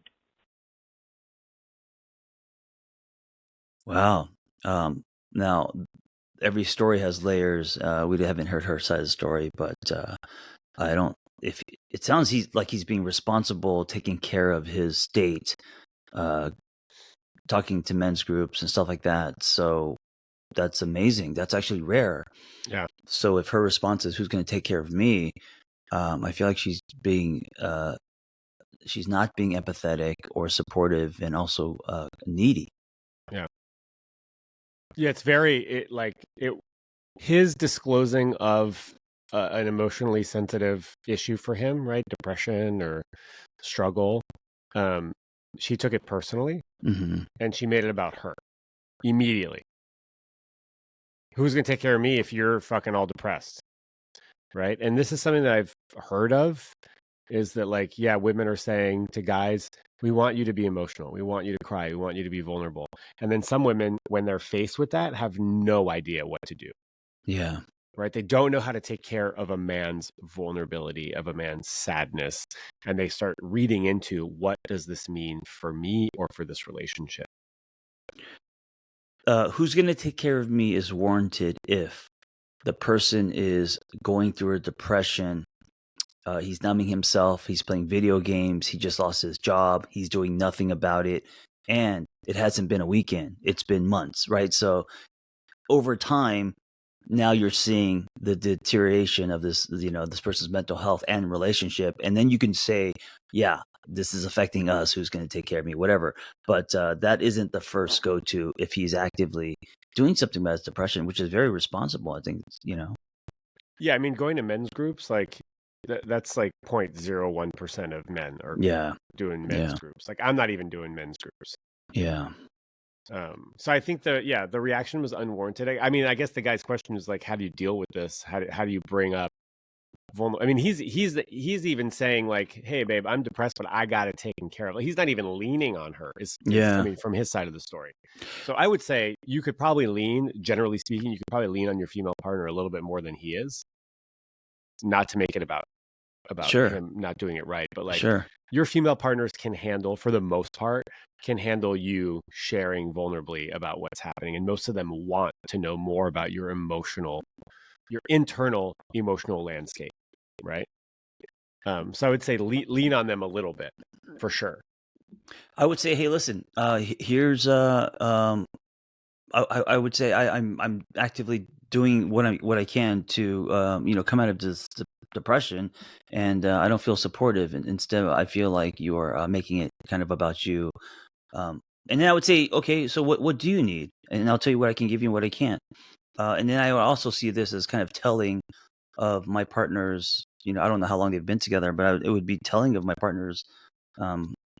Wow. Now, every story has layers. We haven't heard her side of the story, but I don't. If it sounds he's being responsible, taking care of his state, talking to men's groups and stuff like that. So that's amazing. That's actually rare. Yeah. So if her response is, "Who's going to take care of me?" I feel like she's not being empathetic or supportive, and also needy. Yeah. Yeah, it's very his disclosing of an emotionally sensitive issue for him, right? Depression or struggle. She took it personally, and she made it about her immediately. Who's going to take care of me if you're fucking all depressed? Right. And this is something that I've heard of, is that women are saying to guys, we want you to be emotional. We want you to cry. We want you to be vulnerable. And then some women, when they're faced with that, have no idea what to do. Yeah. Right. They don't know how to take care of a man's vulnerability, of a man's sadness. And they start reading into, what does this mean for me or for this relationship? Who's going to take care of me is warranted if the person is going through a depression. He's numbing himself. He's playing video games. He just lost his job. He's doing nothing about it. And it hasn't been a weekend. It's been months, right? So over time, now you're seeing the deterioration of this, this person's mental health and relationship. And then you can say, yeah, this is affecting us. Who's going to take care of me? Whatever. But that isn't the first go-to if he's actively doing something about his depression, which is very responsible, I think, Yeah, I mean, going to men's groups, that's 0.01% of men are doing men's groups. I'm not even doing men's groups. Yeah. So I think the reaction was unwarranted. I mean, I guess the guy's question is how do you deal with this? How do you bring up vulnerable? I mean, he's even saying hey, babe, I'm depressed, but I got it taken care of. He's not even leaning on her. I mean, from his side of the story. So I would say you could probably generally speaking, you could probably lean on your female partner a little bit more than he is. Not to make it about him not doing it right, but your female partners can handle, for the most part, you sharing vulnerably about what's happening, and most of them want to know more about your internal emotional landscape, right? So I would say lean on them a little bit, for sure. I would say, hey, listen, here's I would say I'm actively doing what I can to come out of this depression, and I don't feel supportive, and instead I feel like you are making it kind of about you. And then I would say, okay, so what do you need? And I'll tell you what I can give you and what I can't. And then I would also see this as kind of telling of my partner's, I don't know how long they've been together, but it would be telling of my partner's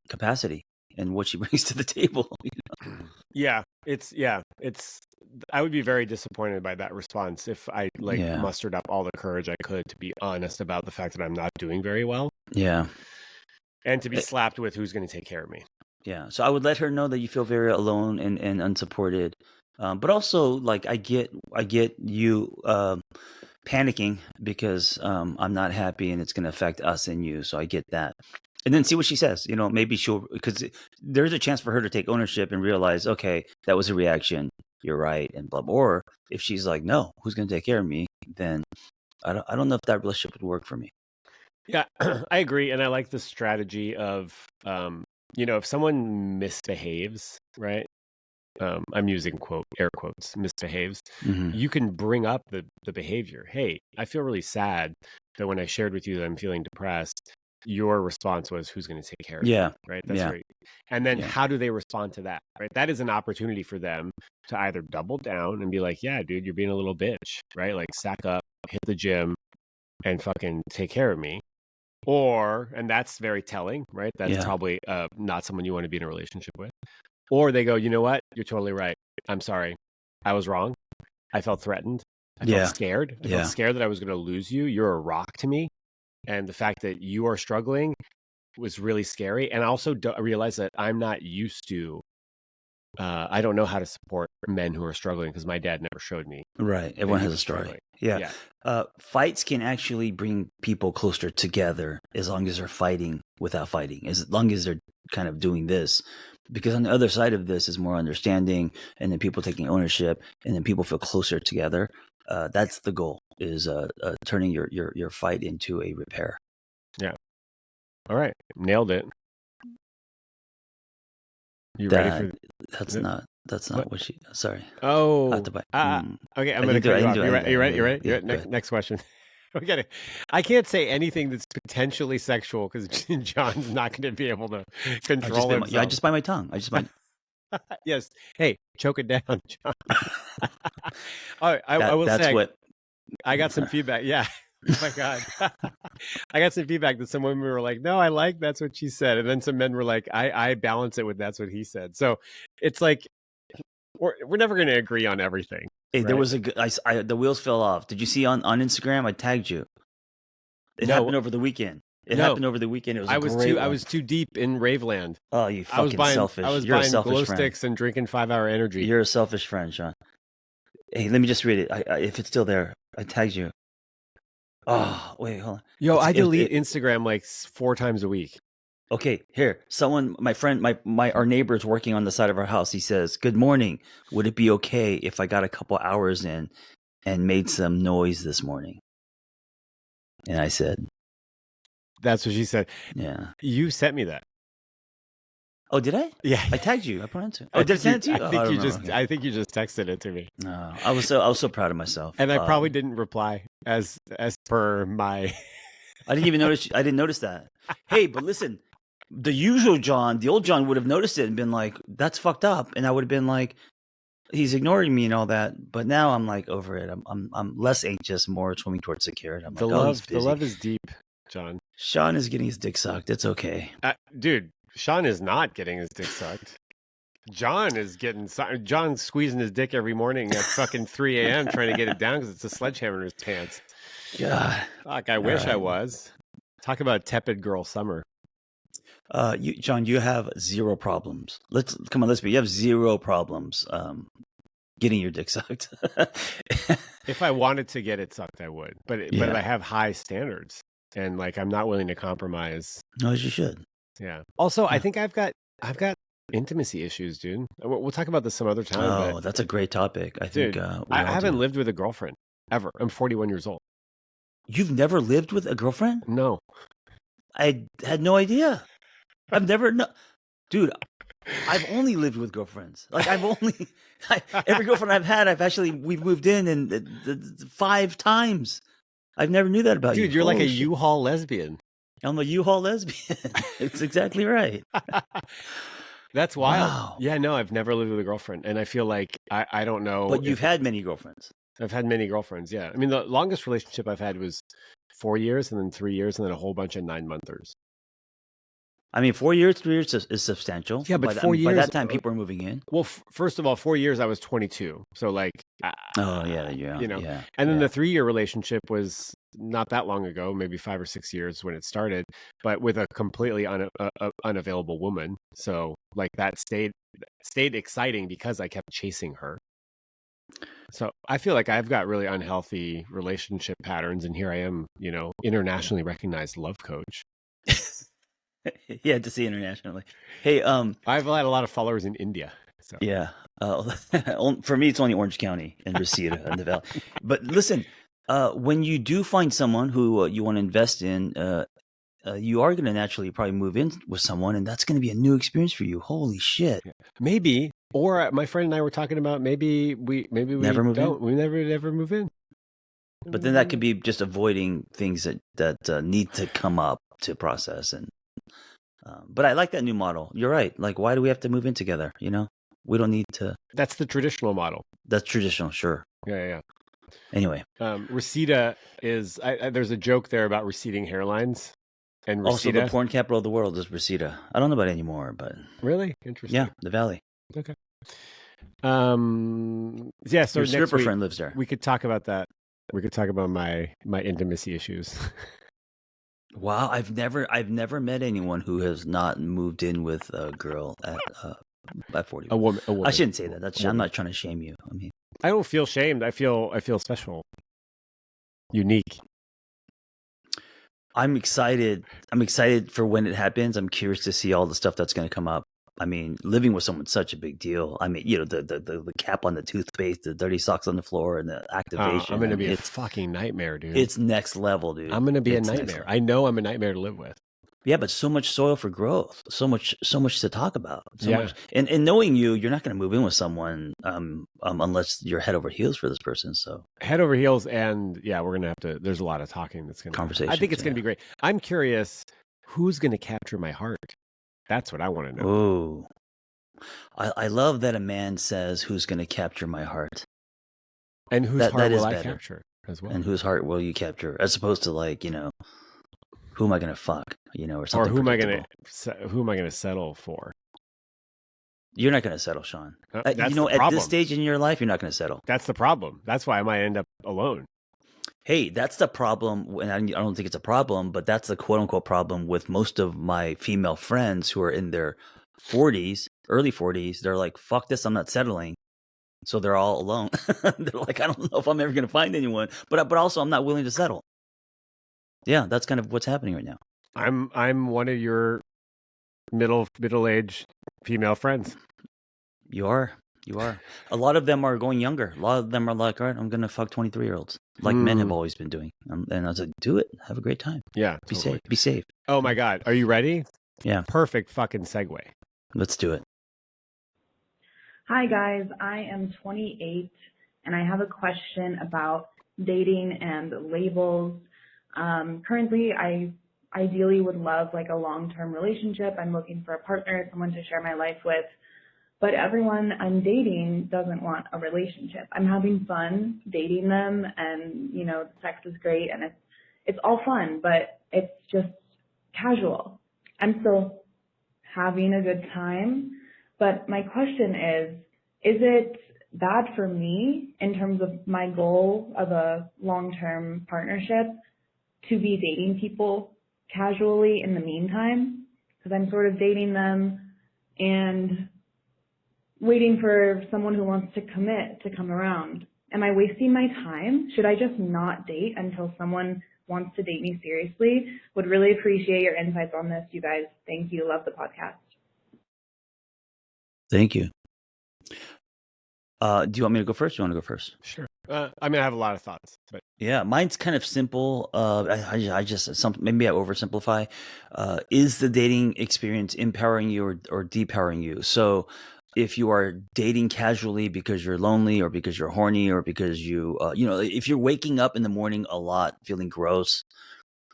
capacity and what she brings to the table. Yeah, I would be very disappointed by that response if I mustered up all the courage I could to be honest about the fact that I'm not doing very well. Yeah. And to be slapped with, who's going to take care of me. Yeah. So I would let her know that you feel very alone and unsupported. But also, I get you panicking because I'm not happy and it's going to affect us and you. So I get that. And then see what she says. Maybe because there's a chance for her to take ownership and realize, okay, that was a reaction. You're right, and blah, blah. Or if she's like, no, who's going to take care of me? Then I don't know if that relationship would work for me. Yeah, I agree, and I like the strategy of, if someone misbehaves, right? I'm using air quotes, misbehaves. Mm-hmm. You can bring up the behavior. Hey, I feel really sad that when I shared with you that I'm feeling depressed, your response was, who's going to take care of Yeah. you, right? That's right. And then how do they respond to that, right? That is an opportunity for them to either double down and be like, yeah, dude, you're being a little bitch, right? Like sack up, hit the gym, and fucking take care of me. Or, and that's very telling, right? That's probably not someone you want to be in a relationship with. Or they go, you know what? You're totally right. I'm sorry. I was wrong. I felt threatened. I felt scared. I felt scared that I was going to lose you. You're a rock to me. And the fact that you are struggling was really scary. And I also realized that I'm not used to, I don't know how to support men who are struggling because my dad never showed me. Right. Everyone has a story. Yeah. Fights can actually bring people closer together as long as they're fighting without fighting, as long as they're kind of doing this. Because on the other side of this is more understanding, and then people taking ownership, and then people feel closer together. That's the goal, is turning your fight into a repair. Yeah. All right. Nailed it. You ready for That's not what she. Sorry. Oh. Okay, I'm going to cut you off. You ready? Yeah, next question. I can't say anything that's potentially sexual because John's not going to be able to control himself. I just bite my tongue. Yes. Hey, choke it down, John. I will say, I got some feedback. Yeah. Oh my God. I got some feedback that some women were like, no, I like that's what she said. And then some men were like, I balance it with that's what he said. So it's like, we're never going to agree on everything. Hey, right? There was the wheels fell off. Did you see on Instagram? I tagged you. It happened over the weekend. It happened over the weekend. It was I was too deep in Raveland. Oh, you fucking selfish. I was You're buying a selfish glow friend. sticks and drinking 5-hour energy. You're a selfish friend, Shaun. Hey, let me just read it. If it's still there, I tagged you. Oh, wait, hold on. Yo, I delete Instagram like 4 times a week. Okay, here. Someone, my friend, our neighbor is working on the side of our house. He says, "Good morning. Would it be okay if I got a couple hours in and made some noise this morning?" And I said, "That's what she said." Yeah. You sent me that. Oh, did I? Yeah. I tagged you. I put it into. Oh, did I send it to you? I think you just texted it to me. No, I was so proud of myself. And I probably didn't reply as per my. I didn't even notice. I didn't notice that. Hey, but listen. The usual John, the old John would have noticed it and been like, that's fucked up. And I would have been like, he's ignoring me and all that. But now I'm like over it. I'm less anxious, more swimming towards the carrot. I'm the love is deep, John. Shaun is getting his dick sucked. It's okay. Dude, Shaun is not getting his dick sucked. John's squeezing his dick every morning at fucking 3 a.m. trying to get it down because it's a sledgehammer in his pants. God. Fuck, I wish I was. Talk about tepid girl summer. John, you have zero problems. You have zero problems getting your dick sucked. If I wanted to get it sucked, I would. But I have high standards, and like I'm not willing to compromise. No, as you should. Yeah. Also, I think I've got intimacy issues, dude. We'll talk about this some other time. Oh, that's a great topic. I think I haven't lived with a girlfriend ever. I'm 41 years old. You've never lived with a girlfriend? No. I had no idea. I've never dude. I've only lived with girlfriends. Like every girlfriend I've had, we've moved in and 5 times. I've never knew that about you. Dude, you're like a U-Haul lesbian. I'm a U-Haul lesbian. It's exactly right. That's wild. Wow. Yeah, no, I've never lived with a girlfriend, and I feel like I don't know. But you've had many girlfriends. I've had many girlfriends. Yeah, I mean the longest relationship I've had was 4 years, and then 3 years, and then a whole bunch of 9-monthers. I mean, 4 years, 3 years is substantial. Yeah, but 4 years. By that time, people are moving in. Well, first of all, 4 years I was 22, so like. Yeah. And then the 3-year relationship was not that long ago, maybe 5 or 6 years when it started, but with a completely unavailable woman. So like that stayed exciting because I kept chasing her. So I feel like I've got really unhealthy relationship patterns, and here I am, internationally recognized love coach. Yeah, to see internationally. Hey, I've had a lot of followers in India. So. Yeah, for me, it's only Orange County and Reseda and the Valley. But listen, when you do find someone who you want to invest in, you are going to naturally probably move in with someone, and that's going to be a new experience for you. Holy shit! Maybe, or my friend and I were talking about maybe we never move in. We never move in. But then that could be just avoiding things that need to come up to process. And but I like that new model. You're right. Like, why do we have to move in together? You know, we don't need to. That's the traditional model. That's traditional, sure. Yeah. Anyway, Reseda is. There's a joke there about receding hairlines. And Reseda, also, the porn capital of the world is Reseda. I don't know about it anymore, but really interesting. Yeah, the Valley. Okay. Yeah. So your stripper week, friend lives there. We could talk about that. We could talk about my intimacy issues. Wow, I've never met anyone who has not moved in with a girl at 40. A woman. I shouldn't say that. I'm not trying to shame you. I mean, I don't feel shamed. I feel special, unique. I'm excited. I'm excited for when it happens. I'm curious to see all the stuff that's going to come up. I mean, living with someone's such a big deal. I mean, you know, the cap on the toothpaste, the dirty socks on the floor, and the activation. I'm going to be a fucking nightmare, dude. It's next level, dude. I'm going to be a nightmare. I know I'm a nightmare to live with. Yeah, but so much soil for growth. So much to talk about. Much. And knowing you're not going to move in with someone unless you're head over heels for this person. So head over heels, and we're going to have to. There's a lot of talking that's going to conversation. I think it's going to be great. I'm curious, who's going to capture my heart? That's what I want to know. Ooh. I love that a man says, "Who's going to capture my heart?" And whose heart will I capture as well? And whose heart will you capture, as opposed to like, you know, who am I going to fuck, you know, or something? Or who am I going to settle for? You're not going to settle, Shaun. You know, at this stage in your life, you're not going to settle. That's the problem. That's why I might end up alone. Hey, that's the problem. And I don't think it's a problem, but that's the quote unquote problem with most of my female friends who are in their 40s, early 40s. They're like, fuck this, I'm not settling. So they're all alone. They're like, I don't know if I'm ever going to find anyone, but also I'm not willing to settle. Yeah, that's kind of what's happening right now. I'm one of your middle-aged female friends. You are. A lot of them are going younger. A lot of them are like, all right, I'm going to fuck 23-year-olds, like men have always been doing. And I was like, do it. Have a great time. Yeah. Be safe. Oh my God. Are you ready? Yeah. Perfect fucking segue. Let's do it. Hi guys, I am 28 and I have a question about dating and labels. Currently, I ideally would love like a long-term relationship. I'm looking for a partner, someone to share my life with. But everyone I'm dating doesn't want a relationship. I'm having fun dating them, and you know, the sex is great and it's all fun, but it's just casual. I'm still having a good time, but my question is it bad for me in terms of my goal of a long-term partnership to be dating people casually in the meantime? Because I'm sort of dating them and waiting for someone who wants to commit to come around. Am I wasting my time? Should I just not date until someone wants to date me seriously? Would really appreciate your insights on this, you guys. Thank you. Love the podcast. Thank you. Do you want me to go first? Do you want to go first? Sure. I mean, I have a lot of thoughts, but yeah, mine's kind of simple. Maybe I oversimplify. Is the dating experience empowering you or depowering you? So if you are dating casually because you're lonely or because you're horny or because you know, if you're waking up in the morning a lot feeling gross,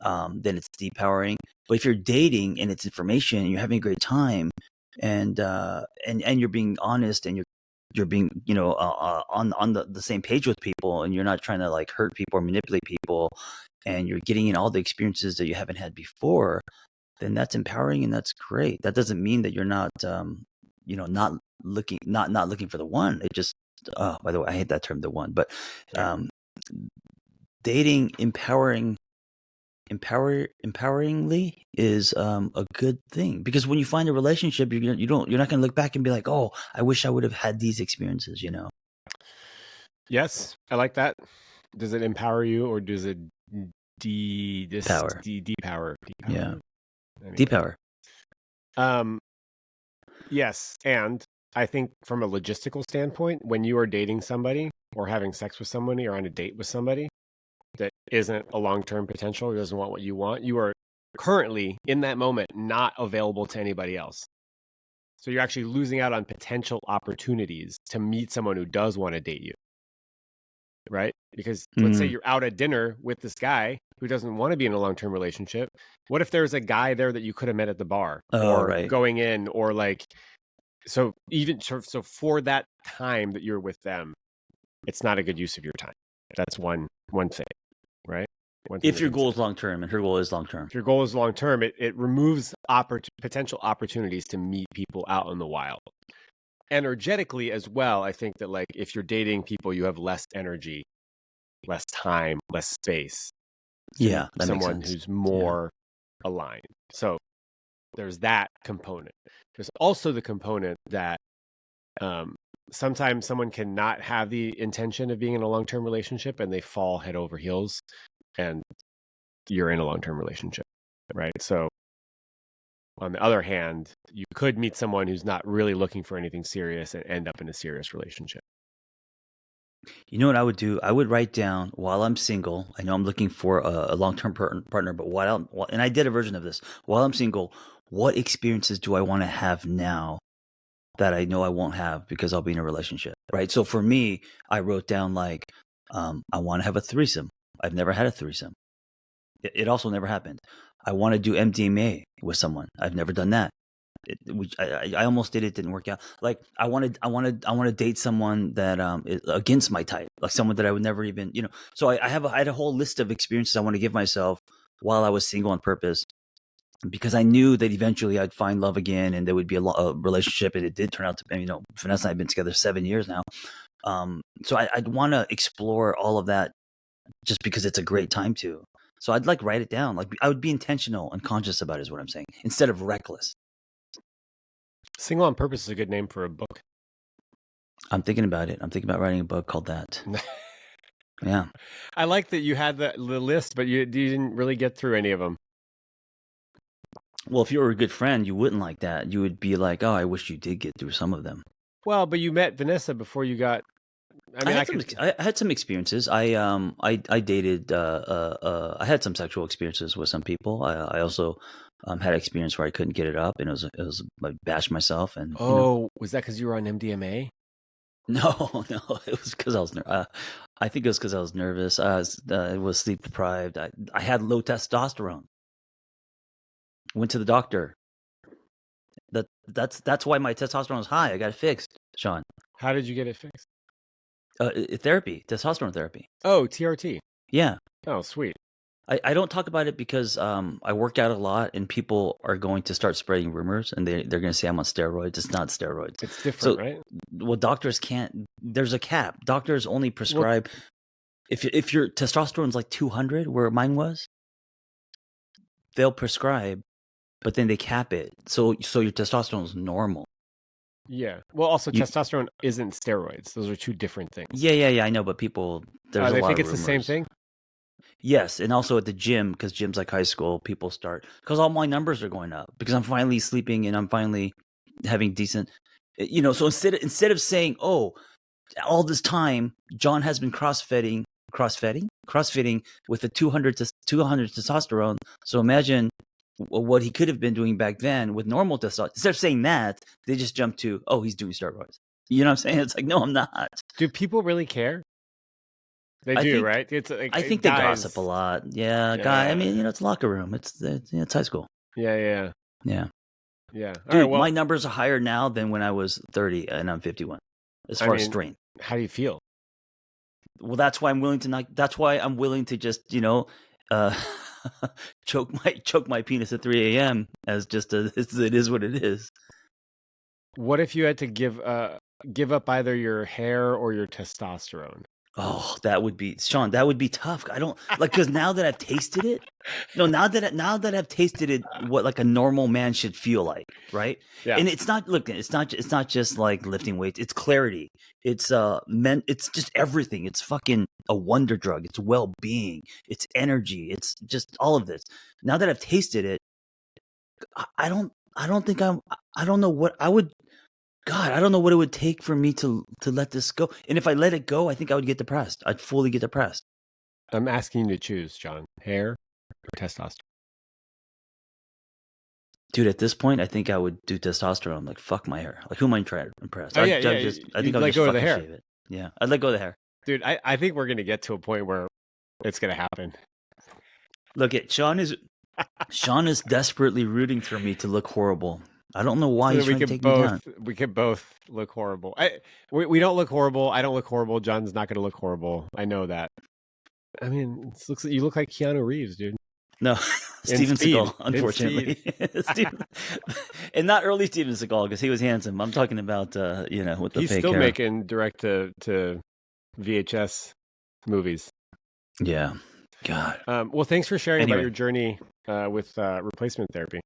then it's depowering. But if you're dating and it's information and you're having a great time and you're being honest and you're being, you know, on the same page with people and you're not trying to like hurt people or manipulate people and you're getting in all the experiences that you haven't had before, then that's empowering and that's great. That doesn't mean that you're not, you know, not looking for the one. It just, by the way, I hate that term, the one, but dating empoweringly is a good thing, because when you find a relationship, you're not going to look back and be like, oh, I wish I would have had these experiences, you know. Yes, I like that. Does it empower you or does it depower? Yeah, depower. Yes, and I think from a logistical standpoint, when you are dating somebody or having sex with somebody or on a date with somebody that isn't a long-term potential or doesn't want what you want, you are currently in that moment not available to anybody else. So you're actually losing out on potential opportunities to meet someone who does want to date you. right? Because let's say you're out at dinner with this guy who doesn't want to be in a long-term relationship. What if there's a guy there that you could have met at the bar or going in, or like, so for that time that you're with them, it's not a good use of your time. That's one thing, right? If your goal is long-term, and her goal is long-term. If your goal is long-term, it removes potential opportunities to meet people out in the wild. Energetically as well, I think that like if you're dating people, you have less energy, less time, less space. Yeah, that someone makes sense. Who's more aligned. So there's that component. There's also the component that sometimes someone cannot have the intention of being in a long-term relationship and they fall head over heels and you're in a long-term relationship, right? So on the other hand, you could meet someone who's not really looking for anything serious and end up in a serious relationship. You know what I would do? I would write down while I'm single. I know I'm looking for a long-term partner, but and I did a version of this. While I'm single, what experiences do I want to have now that I know I won't have because I'll be in a relationship, right? So for me, I wrote down like, I want to have a threesome. I've never had a threesome. It also never happened. I want to do MDMA with someone. I've never done that. I almost did it. Didn't work out. Like I want to date someone that is against my type, like someone that I would never even, So I had a whole list of experiences I want to give myself while I was single on purpose, because I knew that eventually I'd find love again and there would be a relationship, and it did turn out to be. Vanessa and I have been together 7 years now. So I'd want to explore all of that just because it's a great time to. So I'd like write it down. Like I would be intentional and conscious about it, is what I'm saying, instead of reckless. Single on Purpose is a good name for a book. I'm thinking about it. I'm thinking about writing a book called that. Yeah. I like that you had the list, but you didn't really get through any of them. Well, if you were a good friend, you wouldn't like that. You would be like, oh, I wish you did get through some of them. Well, but you met Vanessa before you got... I had some experiences. I dated. I had some sexual experiences with some people. I also had experience where I couldn't get it up, and it was I bashed myself. And was that because you were on MDMA? No, it was because I was. I think it was because I was nervous. I was sleep deprived. I had low testosterone. Went to the doctor. That's why my testosterone was high. I got it fixed, Shaun. How did you get it fixed? Therapy, testosterone therapy. Oh, TRT. Yeah. Oh, sweet. I don't talk about it because I work out a lot, and people are going to start spreading rumors, and they're going to say I'm on steroids. It's not steroids. It's different, right? Well, doctors can't. There's a cap. Doctors only prescribe if your testosterone's like 200, where mine was. They'll prescribe, but then they cap it. So your testosterone is normal. Yeah. Well, also testosterone isn't steroids. Those are two different things. Yeah. I know, but people there's a they lot think of it's rumors. The same thing. Yes, and also at the gym, because gym's like high school, people start because all my numbers are going up because I'm finally sleeping and I'm finally having decent, So instead of saying, oh, all this time John has been crossfitting with a 200 testosterone. So imagine what he could have been doing back then with normal testosterone. Instead of saying that, they just jump to, oh, he's doing steroids. You know what I'm saying? It's like, no, I'm not. Do people really care? They do, right? It's like, I think they gossip a lot. Yeah, guy. I mean, it's locker room. It's high school. Yeah. Dude, right, well, my numbers are higher now than when I was 30 and I'm 51. As far as strength. How do you feel? Well, that's why I'm willing to just, choke my penis at 3 a.m. as just it is what it is. What if you had to give up either your hair or your testosterone? Oh, that would be Shaun. That would be tough. I don't like, because now that I've tasted it, now that I've tasted it, what like a normal man should feel like, right? Yeah. And it's not just like lifting weights. It's clarity. It's it's just everything. It's fucking a wonder drug. It's well-being. It's energy. It's just all of this. Now that I've tasted it, I don't know what I would. God, I don't know what it would take for me to let this go. And if I let it go, I think I would get depressed. I'd fully get depressed. I'm asking you to choose, John. Hair or testosterone? Dude, at this point, I think I would do testosterone. Like, fuck my hair. Like, who am I trying to impress? Oh, I think I'll just go to the hair. shave it. Yeah, I'd let go of the hair. Dude, I think we're gonna get to a point where it's gonna happen. Look at Shaun is desperately rooting for me to look horrible. I don't know why he's trying to take me down. We can both look horrible. We don't look horrible. I don't look horrible. John's not gonna look horrible. I know that. I mean, you look like Keanu Reeves, dude. No, Steven Seagal, unfortunately. And not early Steven Seagal, because he was handsome. I'm talking about, with the He's fake still hair. making direct to VHS movies. Yeah. God. Well, thanks for sharing about your journey with replacement therapy.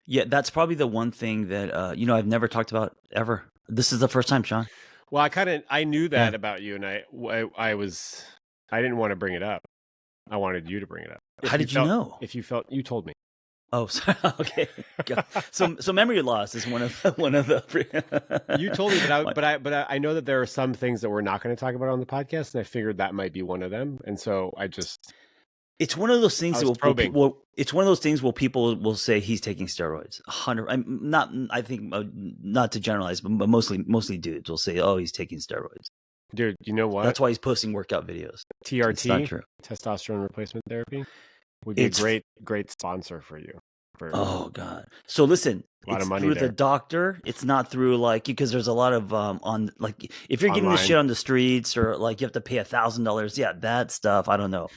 Yeah, that's probably the one thing that, I've never talked about ever. This is the first time, Shaun. Well, I knew that about you, and I didn't want to bring it up. I wanted you to bring it up. How did you know? If you felt, you told me. Oh, sorry. Okay. So memory loss is one of the. You told me, but I know that there are some things that we're not going to talk about on the podcast, and I figured that might be one of them, and so I just. It's one of those things it's one of those things where people will say he's taking steroids. I think not to generalize, but mostly dudes will say, "Oh, he's taking steroids." Dude, you know what? That's why he's posting workout videos. TRT, testosterone replacement therapy, would be a great sponsor for you. Oh God! So listen, it's through the doctor. It's not through because there's a lot of if you're getting this shit on the streets or you have to pay $1,000. Yeah, that stuff. I don't know.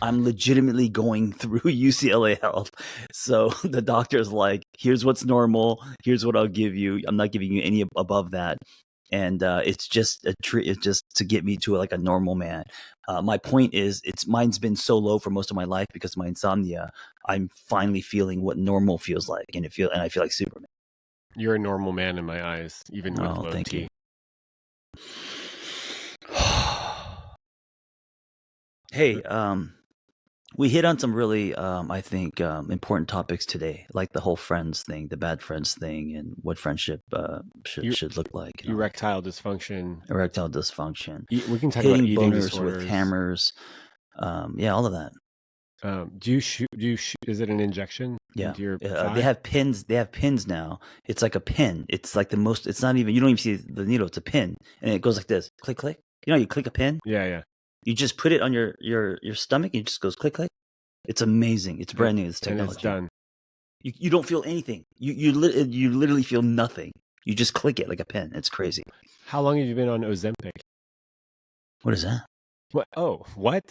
I'm legitimately going through UCLA Health. So the doctor's like, here's what's normal. Here's what I'll give you. I'm not giving you any above that. And it's just it's just to get me to a normal man. My point is, mine's been so low for most of my life because of my insomnia. I'm finally feeling what normal feels like, and I feel like Superman. You're a normal man in my eyes, even with low thank T. you. Hey, we hit on some really, I think, important topics today, like the whole friends thing, the bad friends thing, and what friendship should look like. Erectile dysfunction. We can talk about eating boners disorders with hammers. All of that. Do you shoot? Is it an injection? Yeah. Into your they have pins. They have pins now. It's like a pin. It's like the most. It's not even. You don't even see the needle. It's a pin, and it goes like this. Click, click. You click a pin. Yeah. You just put it on your stomach, and it just goes click, click. It's amazing. It's brand new. It's technology. And it's done. You don't feel anything. You literally feel nothing. You just click it like a pen. It's crazy. How long have you been on Ozempic? What is that? What? Oh, what?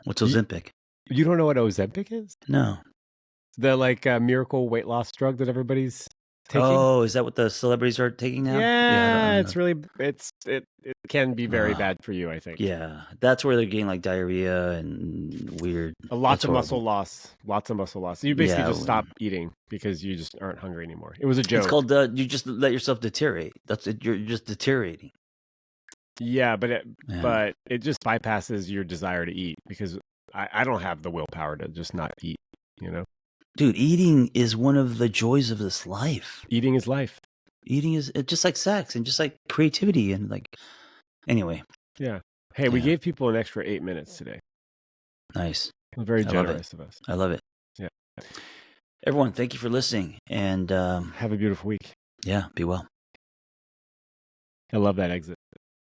What's Ozempic? You don't know what Ozempic is? No. The miracle weight loss drug that everybody's taking? Oh, is that what the celebrities are taking now? Yeah, it's really it can be very bad for you, I think. Yeah, that's where they're getting diarrhea and weird. Lots of muscle loss. You basically just stop eating because you just aren't hungry anymore. It was a joke. It's called you just let yourself deteriorate. That's it. You're just deteriorating. Yeah, but it just bypasses your desire to eat because I don't have the willpower to just not eat. Dude, eating is one of the joys of this life. Eating is life. Eating is just like sex and just like creativity and anyway. Yeah. Hey, we gave people an extra 8 minutes today. Nice. Very generous of us. I love it. Yeah. Everyone, thank you for listening and have a beautiful week. Yeah, be well. I love that exit.